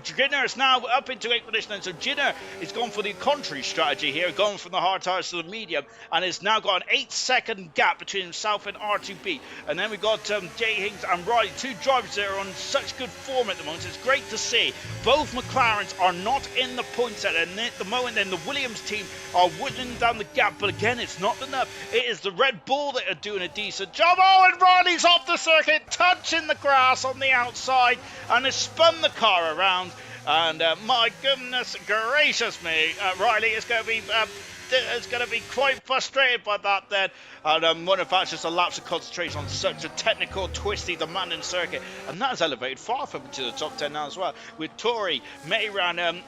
Ginner is now up into 8th position, and so Ginner is gone for the contrary strategy here, gone from the hard tires to the medium, and has now got an 8-second gap between himself and R2B. And then we've got Jay Hings and Riley, 2 drivers that are on such good form at the moment. It's great to see. Both McLarens are not in the points set, and at the moment then the Williams team are whittling down the gap, but again, it's not enough. It is the Red Bull that are doing a decent job. Oh, and Riley's off the circuit, touching the grass on the outside, and has spun the car around. And my goodness gracious me, Riley is going to be quite frustrated by that then. And one of that's just a lapse of concentration on such a technical, twisty, demanding circuit. And that has elevated far from into the top 10 now as well, with Tori Mayran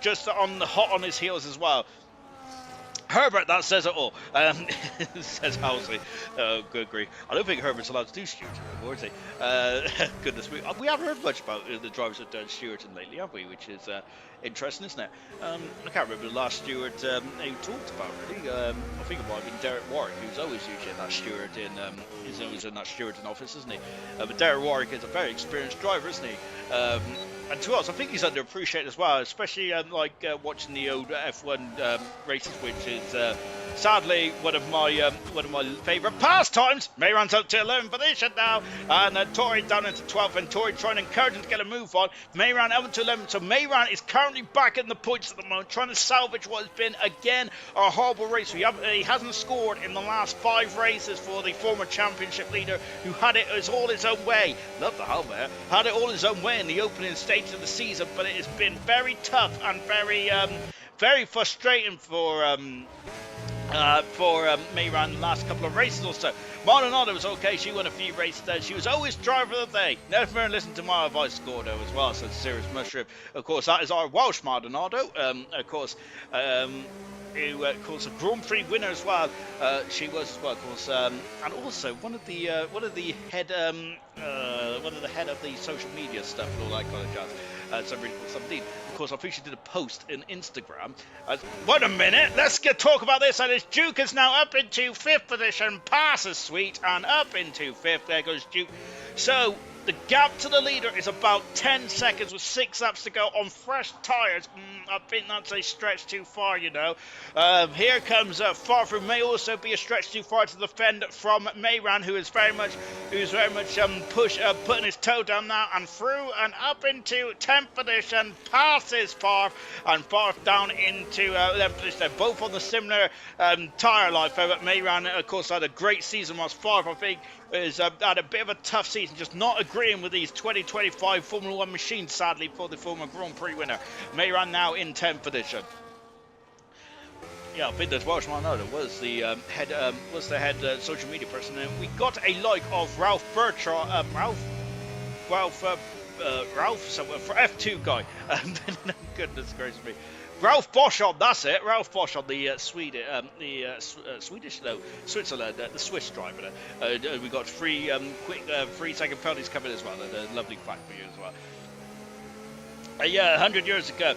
just hot on his heels as well. Herbert, that says it all, says Halsey. Oh, good grief. I don't think Herbert's allowed to do stewarding anymore, is he? Goodness, we haven't heard much about the drivers that done stewarding lately, have we? Which is interesting, isn't it? I can't remember the last steward he talked about, really. I think it might have been Derek Warwick, who's always usually in that stewarding, he's always in that stewarding office, isn't he? But Derek Warwick is a very experienced driver, isn't he? And to us, I think he's underappreciated as well, especially watching the old F1 races, which is sadly one of my favourite pastimes. Mayran's up to 11th position now, and Tori down into 12th, and Tori trying to encourage him to get a move on. Mayran up to 11th, so Mayran is currently back in the points at the moment, trying to salvage what has been again a horrible race. He hasn't scored in the last 5 races for the former championship leader, who had it all his own way. Love the helmet. Had it all his own way in the opening stage of the season, but it has been very tough and very frustrating for Mayran the last couple of races or so. Maldonado was okay, she won a few races there. She was always driver of the day. Never listened to my advice, Gordo, as well, says Serious Mushroom. Of course, that is our Welsh Maldonado. Of course, who, of course, a Grand Prix winner as well. She was as well, of course, and also one of the head of the social media stuff and all that kind of jazz. So really cool stuff indeed. Of course, I think she did a post in Instagram. Wait a minute, let's talk about this. And as Duke is now up into 5th position, passes Sweet, and up into 5th. There goes Duke. So The gap to the leader is about 10 seconds with 6 laps to go on fresh tyres. I think that's a stretch too far, you know. Here comes Farfru. May also be a stretch too far to defend from Mayran, who is very much putting his toe down now and through and up into 10th position, passes Farf, and Farf down into 11th position. They're both on the similar tyre life. Mayran, of course, had a great season, whilst Farf, I think, has had a bit of a tough season, just not agreeing with these 2025 Formula 1 machines, sadly, for the former Grand Prix winner. Mayran now in 10th position. Yeah, I think that's Welshman Oda was the head social media person, and we got a like of Ralph Bertrand, Ralph, so for F2 guy. Goodness gracious me. Ralph Boschon, that's it. Ralph Boschon, the Switzerland, the Swiss driver. We got 3-second penalties coming as well. A lovely fact for you as well. Yeah, 100 years ago.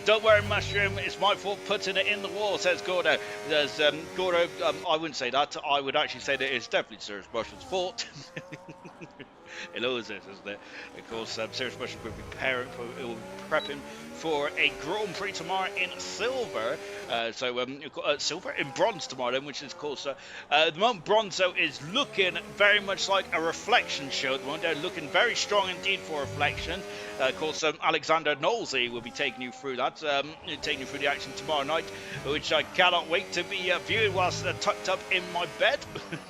Don't worry, Mushroom. It's my fault putting it in the wall, says Gordo. There's Gordo. I wouldn't say that. I would actually say that it's definitely Sirius Mushroom's fault. It always is, isn't it? Of course, Sirius Mushroom will be prepping for a Grand Prix tomorrow in silver. You've got silver in bronze tomorrow, then, which is, of course, at the moment, bronze though is looking very much like a reflection show. At the moment, they're looking very strong indeed for reflection. Of course, Alexander Knowlesy will be taking you through that, taking you through the action tomorrow night, which I cannot wait to be viewing whilst tucked up in my bed,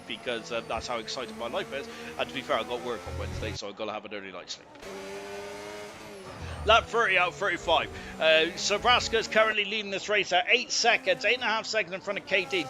because that's how excited my life is. And to be fair, I've got work on Wednesday, so I've got to have an early night sleep. Lap 30 out of 35. Sabraska is currently leading this race at 8 seconds, 8.5 seconds in front of KD.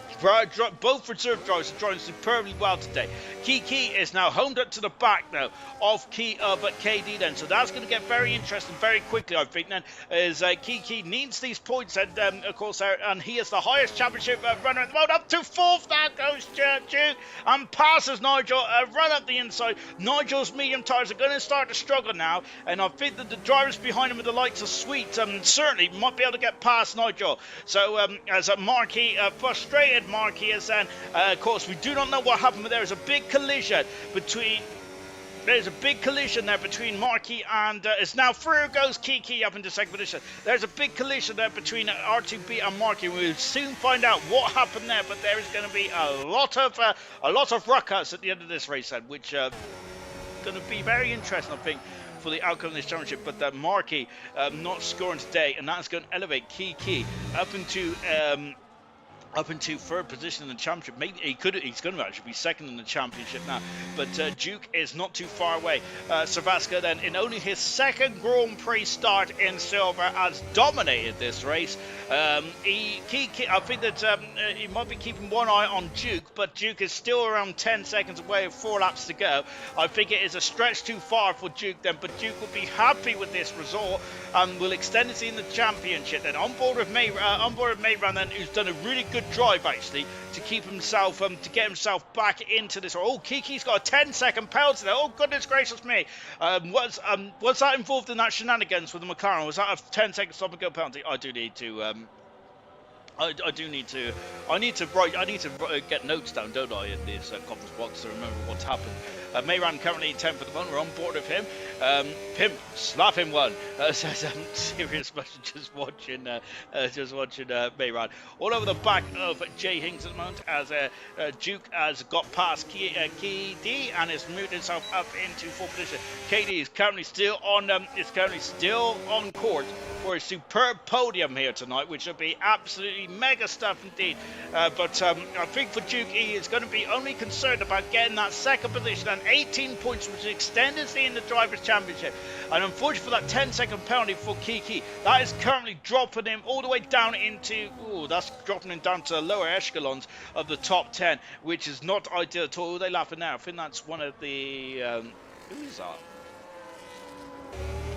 Both reserve drivers are driving superbly well today. Kiki is now homed up to the back now of KD then. So that's going to get very interesting very quickly, I think, then, as Kiki needs these points, and of course, and he is the highest championship runner at the moment. Up to 4th, now goes Duke, and passes Nigel, run up the inside. Nigel's medium tyres are going to start to struggle now, and I think that the drivers behind him with the likes of Sweet certainly might be able to get past Nigel. So as Markey, frustrated Markey is then, of course, we do not know what happened, but there is a big collision between... There's a big collision there between Markey and it's now through goes Kiki up into 2nd position. There's a big collision there between R2B and Markey. We'll soon find out what happened there, but there is going to be a lot of ruckus at the end of this race, then, which going to be very interesting, I think, for the outcome of this championship. But Markey not scoring today, and that's going to elevate Kiki up into 3rd position in the championship. Maybe he's going to actually be 2nd in the championship now, but Duke is not too far away. Savasca then, in only his 2nd Grand Prix start in silver, has dominated this race. I think that he might be keeping one eye on Duke, but Duke is still around 10 seconds away with 4 laps to go. I think it is a stretch too far for Duke then, but Duke will be happy with this result and will extend it in the championship then. On board with Mayran then, who's done a really good drive actually to keep himself to get himself back into this. Oh, Kiki's got a 10-second penalty there. Oh, goodness gracious me. Was that involved in that shenanigans with the McLaren? Was that a 10-second stop and go penalty? I do need to I need to get notes down, don't I, in this conference box to remember what's happened. Mayran currently 10th at the moment. We're on board with him. Slap him one. Says Serious Mushroom just watching Mayran. All over the back of Jay Hinks at the moment, as Duke has got past KD and has moved himself up into 4th position. KD is currently still on court for a superb podium here tonight, which will be absolutely mega stuff indeed. But I think for Duke, he is going to be only concerned about getting that 2nd position and 18 points, which extends in the Drivers' Championship. And unfortunately for that 10-second penalty for Kiki, that is currently dropping him all the way down into... Ooh, that's dropping him down to the lower echelons of the top 10, which is not ideal at all. Who are they laughing now? I think that's one of the... who is that?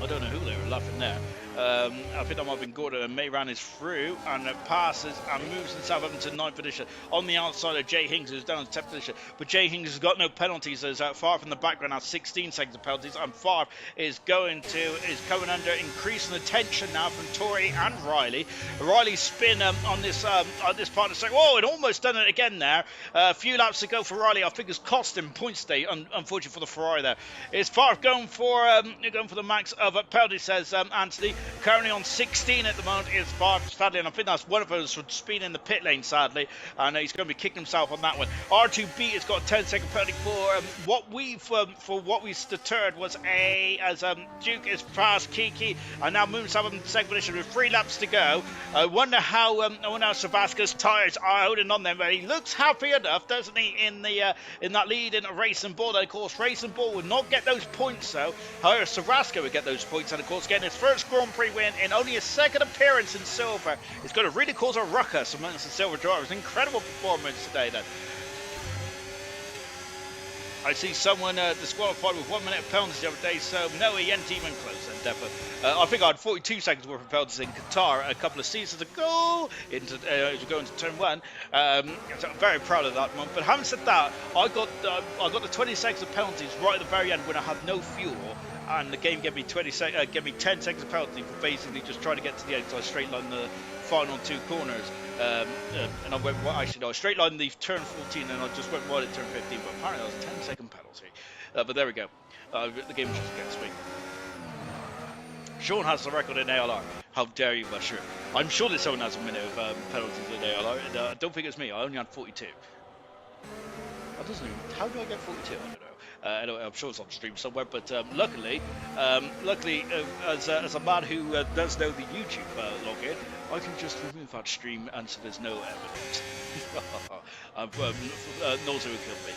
I don't know who they were laughing there. I think that might have been Gordon, and Mayran is through and passes and moves himself up into 9th position. On the outside of Jay Hings, who's down in 10th position. But Jay Hings has got no penalties, as Far from the background has 16 seconds of penalties, and Far is coming under increasing attention now from Tory and Riley. Riley's spin on this part of the second. Oh, it almost done it again there. A few laps to go for Riley. I think it's cost him points today, unfortunately for the Ferrari there. It's Far going for the max of penalty, says Anthony. Currently on 16 at the moment is Far, sadly, and I think that's one of those for speed in the pit lane, sadly, and he's going to be kicking himself on that one. R2B has got a 10-second penalty for what we've deterred was as Duke is past Kiki and now moves up in second position with 3 laps to go. I wonder how Savasca's tyres are holding on them, but he looks happy enough, doesn't he, in that lead in a Racing Ball. And of course, Racing Ball would not get those points, though. However, Savasca would get those points, and of course, getting his first Grand Prix win in only his second appearance in silver is going to really cause a ruckus amongst the silver drivers. Incredible performance today, then. I see someone disqualified with 1 minute of penalties the other day, so no, he ain't even close then, definitely. I think I had 42 seconds worth of penalties in Qatar a couple of seasons ago, as we go into turn 1. So I'm very proud of that one. But having said that, I got the 20 seconds of penalties right at the very end when I had no fuel, and the game gave me 10 seconds of penalty for basically just trying to get to the end, so I straight line the final 2 corners. And I went, I straight lined the turn 14 and I just went wide at turn 15, but apparently that was a 10-second penalty. But there we go. The game was just against me. Sean has the record in ALR. How dare you, Bashir? I'm sure that someone has a minute of penalties in ALR. And, I don't think it's me. I only had 42. How do I get 42? I don't know. Anyway, I'm sure it's on stream somewhere, but luckily, as a man who does know the YouTube login, I can just remove that stream, and so there's no evidence. Nolzo will kill me.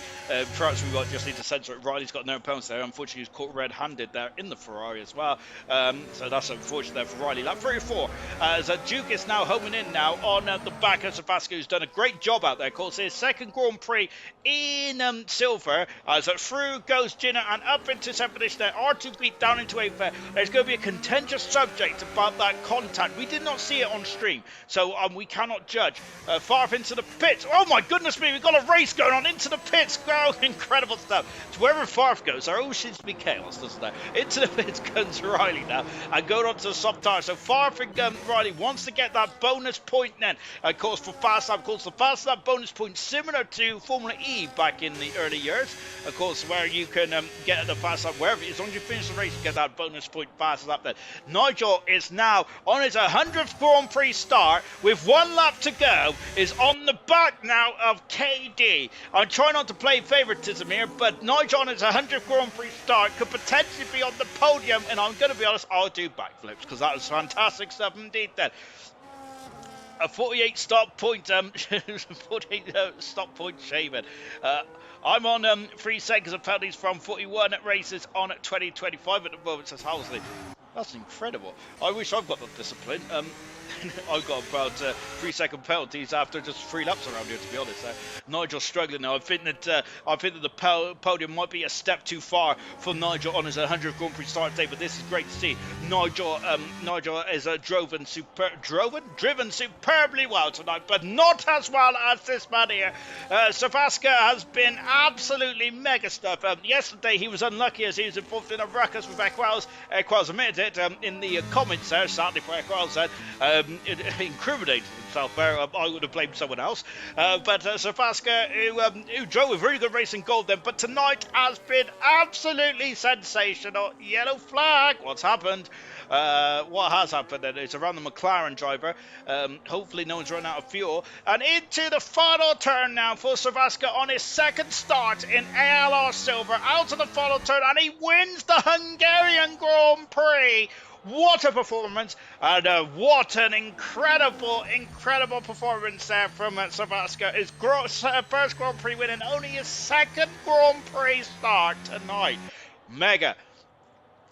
Perhaps we might just need to censor it. Riley's got no pounds there. Unfortunately, he's caught red-handed there in the Ferrari as well. So that's unfortunate there for Riley. Lap 34. As Duke is now homing in now on the back of Savasca, who's done a great job out there. Of course, his second Grand Prix in silver. As through goes Jinner and up into 7th position there. R2 beat down into 8th. There's going to be a contentious subject about that contact. We did not see it on stream, so we cannot judge. Far into the pits. Oh my goodness me, we've got a race going on into the pits. Oh, incredible stuff. So wherever Farf goes, there always seems to be chaos, doesn't there? Into the pits comes Riley now and going on to the soft tire. So Farf and Riley wants to get that bonus point then. Of course, for fast lap, of course, the fast lap bonus point similar to Formula E back in the early years. Of course, where you can get the fast lap wherever, as long as you finish the race, you get that bonus point fast lap then. Nigel is now on his 100th Grand Prix start with 1 lap to go, is on the back now of KD. I'm trying not to play favouritism here, but Nigel on his 100th Grand Prix start could potentially be on the podium, and I'm going to be honest, I'll do backflips because that was fantastic stuff indeed then. A 48 stop point, 48 stop point shaving. I'm on 3 seconds of penalties from 41 races on 2025 at the moment, says Housley. That's incredible. I wish I've got the discipline. I've got about 3-second penalties after just 3 laps around here, to be honest. Nigel's struggling now. I think that the podium might be a step too far for Nigel on his 100th Grand Prix start day, but this is great to see. Nigel is driven superbly well tonight, but not as well as this man here. Savasca has been absolutely mega stuff. Yesterday he was unlucky as he was involved in a ruckus with Equals. Equals admitted it in the comments there, sadly for Equals, said incriminated himself there. I would have blamed someone else. But Savasca, who drove with really good racing gold then, but tonight has been absolutely sensational. Yellow flag. What's happened? What has happened then is around the McLaren driver. Hopefully no one's run out of fuel. And into the final turn now for Savasca on his second start in ALR Silver. Out of the final turn, and he wins the Hungarian Grand Prix. What a performance, and what an incredible performance there from Savasca. His first Grand Prix win and only his second Grand Prix start tonight. Mega.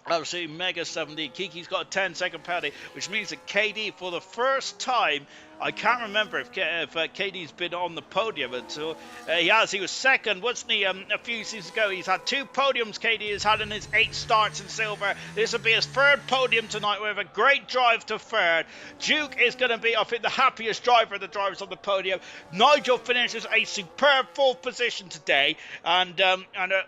Absolutely mega 70. Kiki's got a 10-second penalty, which means that KD, for the first time I can't remember if KD's been on the podium until he has. He was second, wasn't he? A few seasons ago, he's had 2 podiums. KD has had in his 8 starts in silver. This will be his 3rd podium tonight. We have a great drive to 3rd. Duke is going to be, I think, the happiest driver of the drivers on the podium. Nigel finishes a superb 4th position today, and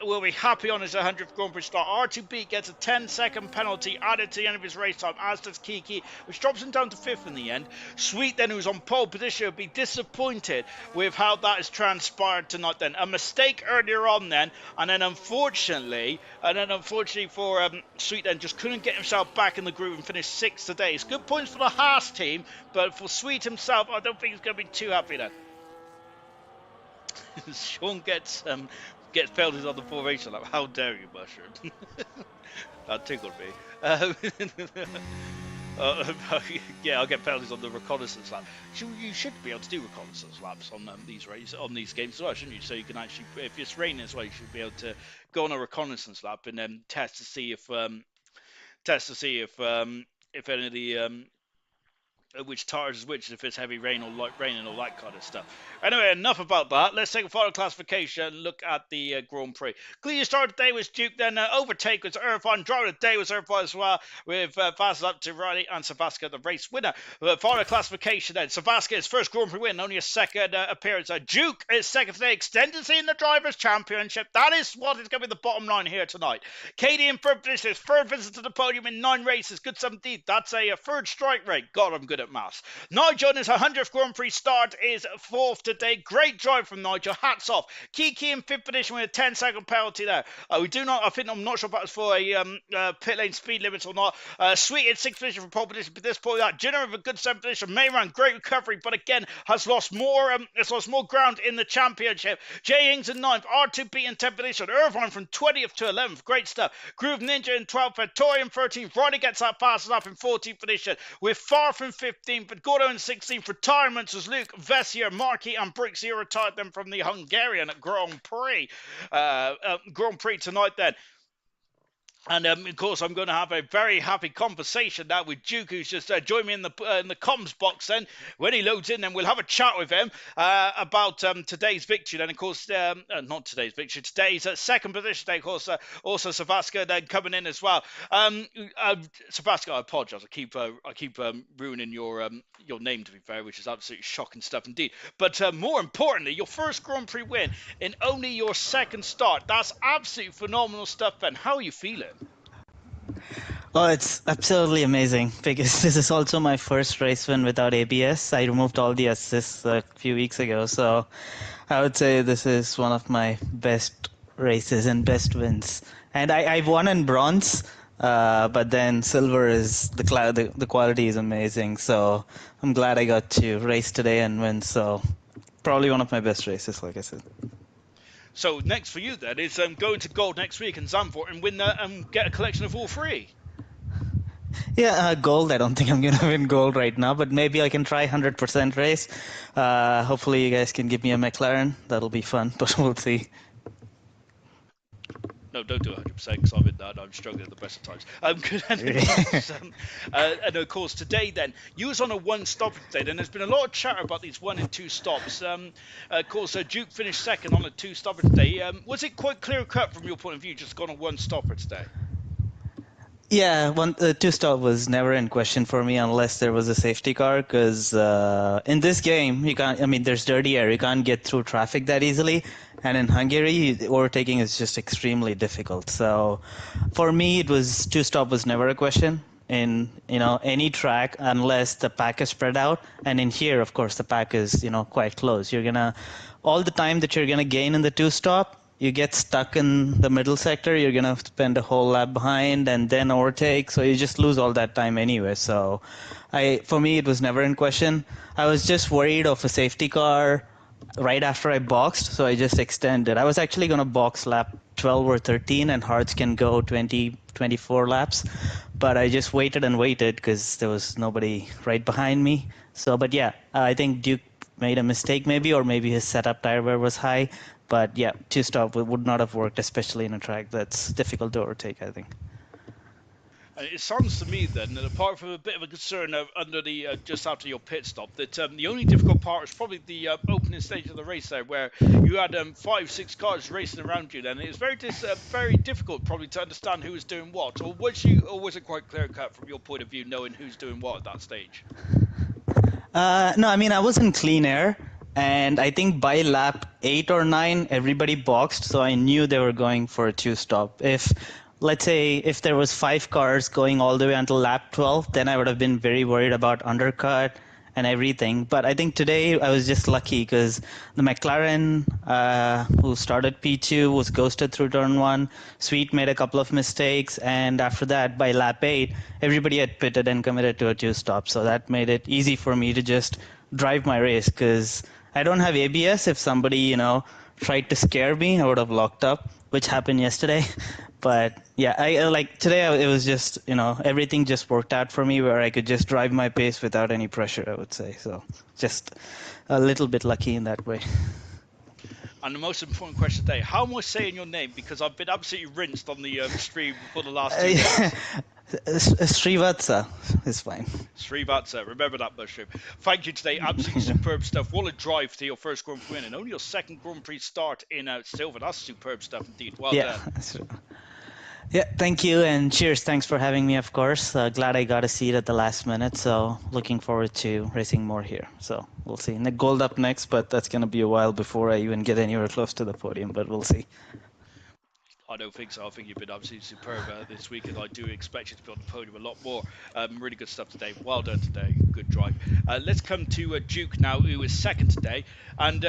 will be happy on his 100th Grand Prix start. R2B gets a 10-second penalty added to the end of his race time, as does Kiki, which drops him down to 5th in the end. Sweet then, who's on pole position, will be disappointed with how that has transpired tonight then. A mistake earlier on then, and then unfortunately for Sweet then, just couldn't get himself back in the groove and finished 6th today. It's good points for the Haas team, but for Sweet himself, I don't think he's going to be too happy then. Sean gets penalties on the formation lap. How dare you, Mushroom? That tickled me. Yeah, I'll get penalties on the reconnaissance lap. You should be able to do reconnaissance laps on these games as well, shouldn't you? So you can actually, if it's raining as well, you should be able to go on a reconnaissance lap and then test to see if any of the which tires is which, if it's heavy rain or light rain and all that kind of stuff. Anyway, enough about that. Let's take a final classification look at the Grand Prix. Clean start today was Duke, then overtake was Irvine. Driver of the day was Irvine as well, with passes up to Riley and Sabaska, the race winner. Final classification then. Sabaska, his 1st Grand Prix win, only a 2nd appearance. Duke is 2nd today, extended in the Drivers' Championship. That is what is going to be the bottom line here tonight. Katie in 3rd position, his 3rd visit to the podium in 9 races. Good 17th. That's a 3rd strike rate. God, I'm good at maths. Nigel in his 100th Grand Prix start is 4th today. Great drive from Nigel. Hats off. Kiki in 5th position with a 10-second penalty there. I'm not sure if that was for a pit lane speed limit or not. Sweet in 6th position for pole position, but this point that Jenner with a good 7th position. Mayran, great recovery, but again has lost more ground in the championship. Jay Ings in 9th. R2B in 10th position. Irvine from 20th to 11th. Great stuff. Groove Ninja in 12th. Tori in 13th. Ronnie gets that passes up in 14th position. We're far from 15th, but Gordo in 16th. Retirements was Luke, Vessier, Markey, and Briggs. He retired them from the Hungarian Grand Prix. Grand Prix tonight then. And of course, I'm going to have a very happy conversation now with Duke, who's just joined me in the comms box. Then, when he loads in, then we'll have a chat with him about today's victory. Then, of course, not today's victory, today's 2nd position. Today, of course, also Sabaska then coming in as well. Sabaska, I apologise. I keep ruining your name, to be fair, which is absolutely shocking stuff indeed. But more importantly, your 1st Grand Prix win in only your 2nd start. That's absolutely phenomenal stuff, Ben. How are you feeling? Oh, it's absolutely amazing because this is also my 1st race win without ABS. I removed all the assists a few weeks ago, so I would say this is one of my best races and best wins. And I've won in bronze, but then silver is the quality is amazing. So I'm glad I got to race today and win. So probably one of my best races, like I said. So next for you then is going to gold next week in Zandvoort and win and get a collection of all 3. Yeah, gold. I don't think I'm going to win gold right now, but maybe I can try 100% race. Hopefully you guys can give me a McLaren. That'll be fun, but we'll see. No, don't do 100% because I'm in that. I'm struggling at the best of times. And of course, today then, you was on a 1 stop today, and there's been a lot of chatter about these 1 and 2 stops. Of course, Duke finished 2nd on a 2 stopper today. Was it quite clear cut from your point of view, just gone on 1 stopper today? Yeah, 2 stop was never in question for me unless there was a safety car, because in this game you can't. I mean, there's dirty air. You can't get through traffic that easily, and in Hungary, overtaking is just extremely difficult. So, for me, it was 2 stop was never a question in any track unless the pack is spread out, and in here, of course, the pack is quite close. You're gonna all the time that you're gonna gain in the 2 stop. You get stuck in the middle sector, you're going to spend a whole lap behind and then overtake, so you just lose all that time anyway. So for me, it was never in question. I was just worried of a safety car right after I boxed, so I just extended. I was actually going to box lap 12 or 13, and Hearts can go 20, 24 laps, but I just waited and waited because there was nobody right behind me. So, but yeah, I think Duke made a mistake maybe, or maybe his setup tire wear was high. But yeah, 2 stop would not have worked, especially in a track that's difficult to overtake, I think. And it sounds to me then that apart from a bit of a concern under the just after your pit stop, that the only difficult part was probably the opening stage of the race there, where you had five, six cars racing around you. Then it was very difficult probably to understand who was doing what, or was it quite clear cut from your point of view, knowing who's doing what at that stage? No, I mean, I was in clean air, and I think by lap 8 or 9, everybody boxed, so I knew they were going for a two stop. If, let's say, if there was 5 cars going all the way until lap 12, then I would have been very worried about undercut and everything. But I think today I was just lucky because the McLaren, who started P2, was ghosted through turn one. Sweet made a couple of mistakes, and after that, by lap 8, everybody had pitted and committed to a two stop. So that made it easy for me to just drive my race because I don't have ABS. If somebody, tried to scare me, I would have locked up, which happened yesterday. But yeah, I like today. It was just everything just worked out for me where I could just drive my pace without any pressure. I would say so. Just a little bit lucky in that way. And the most important question today: how am I saying your name? Because I've been absolutely rinsed on the stream for the last 2 days. Srivatsa is fine. Srivatsa, remember that mushroom. Thank you today, absolutely superb stuff. What a drive to your first Grand Prix win, and only your second Grand Prix start in silver. That's superb stuff indeed. Well Yeah. done. Yeah, thank you and cheers. Thanks for having me, of course. Glad I got a seat at the last minute, so looking forward to racing more here. So we'll see. Nick Gold up next, but that's going to be a while before I even get anywhere close to the podium, but we'll see. I don't think so. I think you've been absolutely superb this week, and I do expect you to be on the podium a lot more. Really good stuff today. Well done today. Good drive. Let's come to Duke now, who is second today. And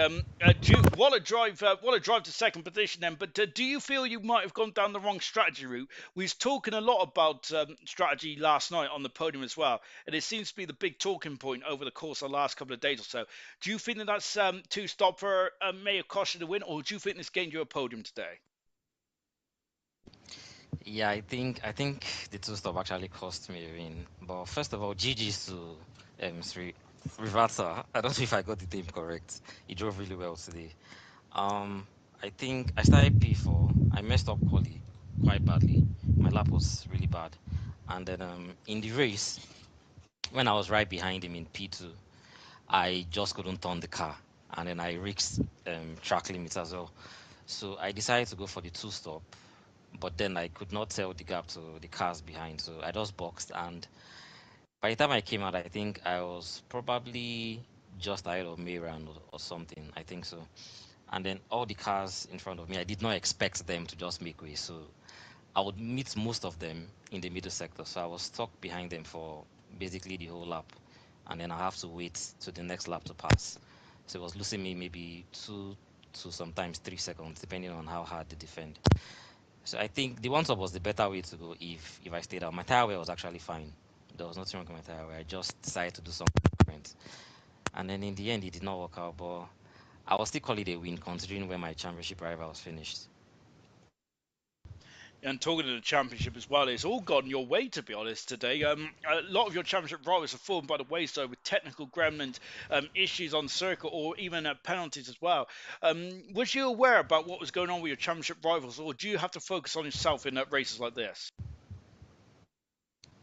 Duke, what a drive to second position then. But do you feel you might have gone down the wrong strategy route? We was talking a lot about strategy last night on the podium as well, and it seems to be the big talking point over the course of the last couple of days or so. Do you think that that's two stopper may have cost you the win, or do you think this gained you a podium today? Yeah, I think the two stop actually cost me a win. But first of all, GG's to Sri Rivata. I don't know if I got the name correct. He drove really well today. Um, I think I started P4. I messed up quali quite badly. My lap was really bad. And then in the race, when I was right behind him in P2, I just couldn't turn the car. And then I risked track limits as well. So I decided to go for the two stop, but then I could not tell the gap to the cars behind. So I just boxed, and by the time I came out, I think I was probably just ahead of Mayran or something. I think so. And then all the cars in front of me, I did not expect them to just make way. So I would meet most of them in the middle sector. So I was stuck behind them for basically the whole lap. And then I have to wait to the next lap to pass. So it was losing me maybe 2 to sometimes 3 seconds, depending on how hard they defend. So I think the one stop was the better way to go if I stayed out. My tire wear was actually fine. There was nothing wrong with my tire wear. I just decided to do something different. And then in the end, it did not work out. But I will still call it a win considering where my championship rival was finished. And talking to the championship as well, it's all gone your way, to be honest, today. A lot of your championship rivals have fallen by the wayside with technical gremlins, issues on circuit, or even penalties as well. Was you aware about what was going on with your championship rivals, or do you have to focus on yourself in races like this?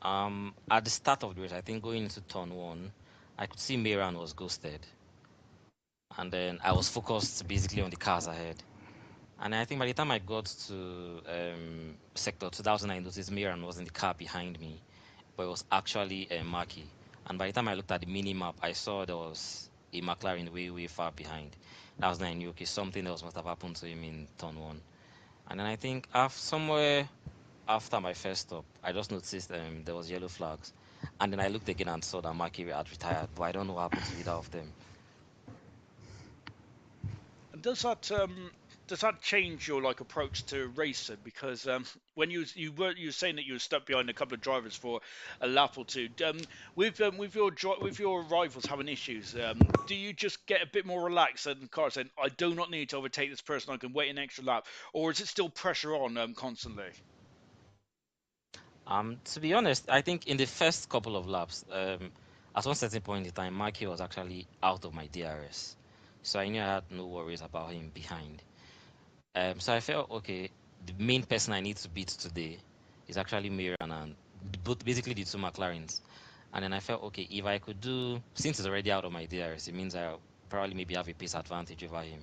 At the start of the race, I think going into turn one, I could see Miran was ghosted. And then I was focused basically on the cars ahead. And I think by the time I got to sector 2000, I noticed Miran was in the car behind me, but it was actually Maki. And by the time I looked at the mini map, I saw there was a McLaren way, way far behind. That was when I knew, okay, something else must have happened to him in turn one. And then I think somewhere after my first stop, I just noticed there was yellow flags. And then I looked again and saw that Maki had retired, but I don't know what happened to either of them. And does that change your approach to racing? Because when you were saying that you were stuck behind a couple of drivers for a lap or two, with your rivals having issues, do you just get a bit more relaxed in the car, saying I do not need to overtake this person, I can wait an extra lap, or is it still pressure on constantly? To be honest, I think in the first couple of laps, at one certain point in time, Maki was actually out of my DRS. So I knew I had no worries about him behind. So I felt, okay, the main person I need to beat today is actually Miran, and both basically the two McLarens. And then I felt, okay, if I could do, since he's already out of my DRS, it means I probably maybe have a pace advantage over him.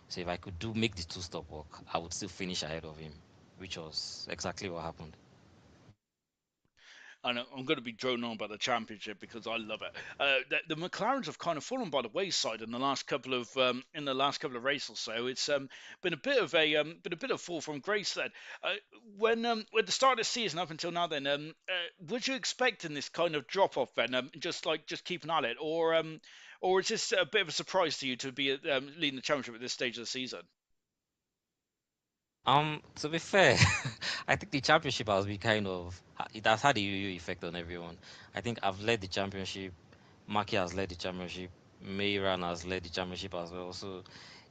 So if I could make the two stop work, I would still finish ahead of him, which was exactly what happened. And I'm going to be droning on about the championship because I love it. The McLarens have kind of fallen by the wayside in the last couple of races or so. It's been a bit of fall from grace then. Uh, when the start of the season up until now, then was you expecting this kind of drop off then? Just keeping at it, or is this a bit of a surprise to you to be leading the championship at this stage of the season? To be fair, I think the championship has been it has had a yo-yo effect on everyone. I think I've led the championship, Maki has led the championship, Mayran has led the championship as well. So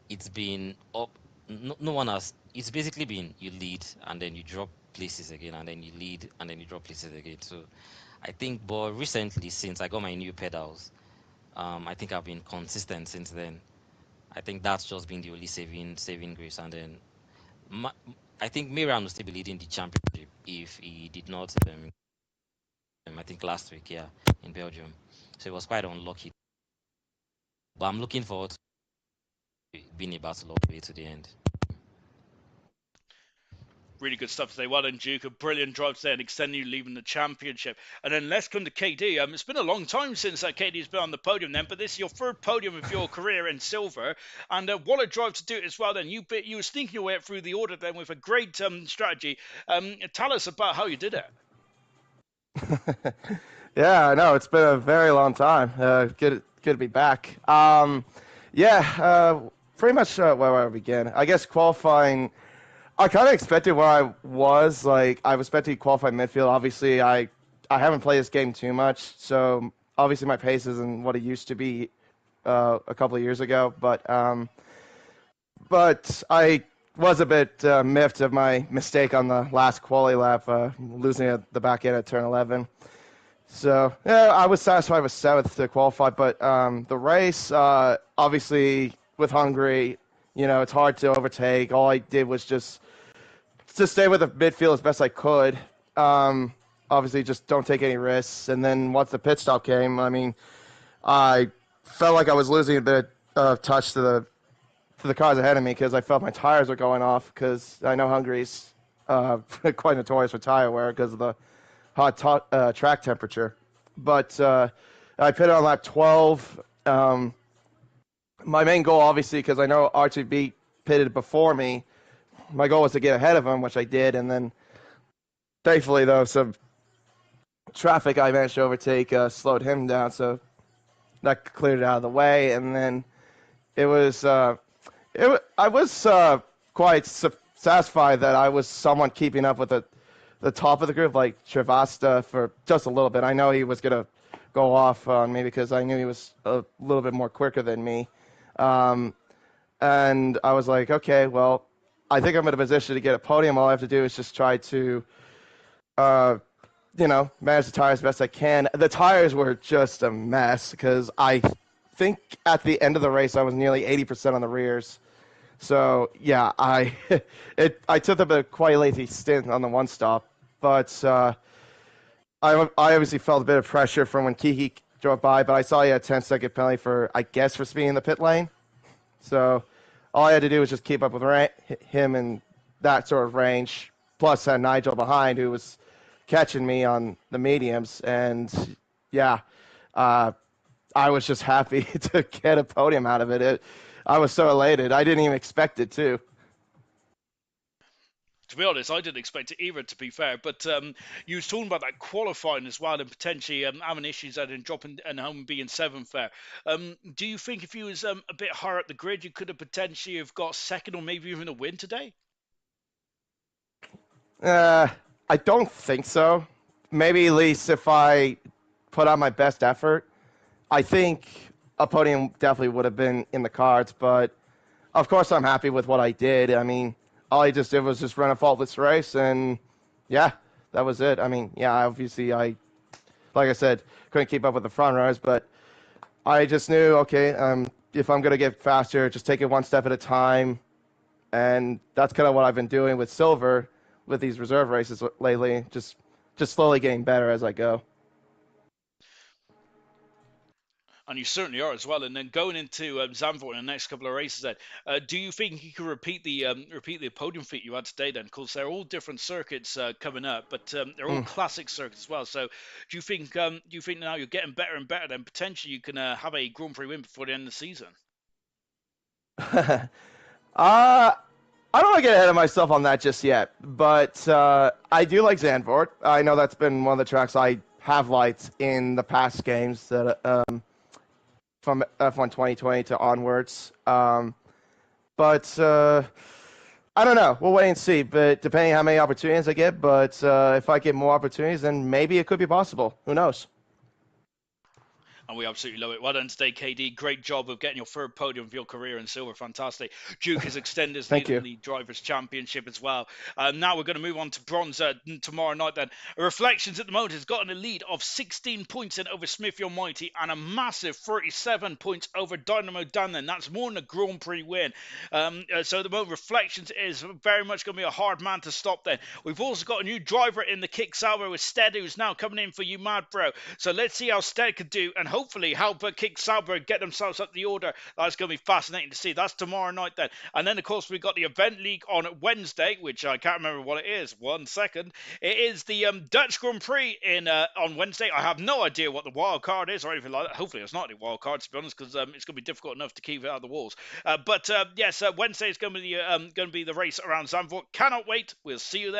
it's been up. No one has. It's basically been you lead and then you drop places again, and then you lead and then you drop places again. So I think, but recently, since I got my new pedals, I think I've been consistent since then. I think that's just been the only saving grace. And then Ma- I think Miran will still be leading the championship if he did not. I think last week, yeah, in Belgium. So it was quite unlucky. But I'm looking forward to being a battle all the way to the end. Really good stuff today. Well done, Duke. A brilliant drive today and extending you leaving the championship. And then let's come to KD. It's been a long time since KD's been on the podium then, but this is your third podium of your career in silver. And what a drive to do it as well then. You were sneaking your way through the order then with a great strategy. Tell us about how you did it. Yeah, I know it's been a very long time. Good to be back. Yeah, pretty much where I began. I guess qualifying. I kind of expected where I was. Like I was expecting to qualify midfield. Obviously, I haven't played this game too much, so obviously my pace isn't what it used to be a couple of years ago. But I was a bit miffed of my mistake on the last quali lap, losing at the back end at turn 11. So yeah, I was satisfied with seventh to qualify, but the race, obviously with Hungary, it's hard to overtake. All I did was just to stay with the midfield as best I could. Obviously, just don't take any risks. And then once the pit stop came, I mean, I felt like I was losing a bit of touch to the cars ahead of me because I felt my tires were going off. Because I know Hungary's quite notorious for tire wear because of the hot track temperature. But I pitted on lap 12. My main goal, obviously, because I know RTB pitted before me, my goal was to get ahead of him, which I did. And then, thankfully, though, some traffic I managed to overtake slowed him down. So that cleared it out of the way. And then it was, I was quite satisfied that I was somewhat keeping up with the top of the group, like Travasta, for just a little bit. I know he was going to go off on me because I knew he was a little bit more quicker than me. And I was like, okay, well, I think I'm in a position to get a podium. All I have to do is just try to, uh, manage the tires best I can. The tires were just a mess because I think at the end of the race I was nearly 80% on the rears. So yeah, I took up a quite lengthy stint on the one stop, but I obviously felt a bit of pressure from when Kiki drove by, but I saw he had a 10-second penalty for speeding in the pit lane. So all I had to do was just keep up with him in that sort of range. Plus had Nigel behind who was catching me on the mediums, and yeah, uh, I was just happy to get a podium out of it. I was so elated. I didn't even expect it to. To be honest, I didn't expect it either, to be fair. But you was talking about that qualifying as well and potentially having issues and dropping and home being seventh there. Do you think if you was a bit higher up the grid, you could have potentially have got second or maybe even a win today? Uh, I don't think so. Maybe at least if I put out my best effort, I think a podium definitely would have been in the cards. But of course, I'm happy with what I did. I mean, all I just did was just run a faultless race, and yeah, that was it. I mean, yeah, obviously like I said, couldn't keep up with the front runners, but I just knew, okay, if I'm gonna get faster, just take it one step at a time, and that's kind of what I've been doing with silver, with these reserve races lately. Just just slowly getting better as I go. And you certainly are as well. And then going into Zandvoort in the next couple of races, then, do you think you can repeat the podium feat you had today? Then, because they're all different circuits coming up, but they're all classic circuits as well. So, do you think now you're getting better and better? Then potentially you can have a Grand Prix win before the end of the season. I don't want to get ahead of myself on that just yet, but I do like Zandvoort. I know that's been one of the tracks I have liked in the past games that from F1 2020 to onwards. But I don't know. We'll wait and see. But depending how many opportunities I get, but if I get more opportunities, then maybe it could be possible. Who knows? And we absolutely love it. Well done today, KD. Great job of getting your third podium of your career in silver. Fantastic. Duke has extended his lead in the Drivers' Championship as well. Now we're going to move on to bronze tomorrow night then. Reflections at the moment has gotten a lead of 16 points in over Smithy Almighty and a massive 37 points over Dynamo Dan then. That's more than a Grand Prix win. So at the moment, Reflections is very much going to be a hard man to stop then. We've also got a new driver in the Kick Sauber with Stead, who's now coming in for you, Mad Bro. So let's see how Stead could do and hopefully help Kick Sauber get themselves up the order. That's going to be fascinating to see. That's tomorrow night then. And then, of course, we've got the Event League on Wednesday, which I can't remember what it is. 1 second. It is the Dutch Grand Prix on Wednesday. I have no idea what the wild card is or anything like that. Hopefully it's not a wild card, to be honest, because it's going to be difficult enough to keep it out of the walls. But yes, Wednesday is going to be the race around Zandvoort. Cannot wait. We'll see you there.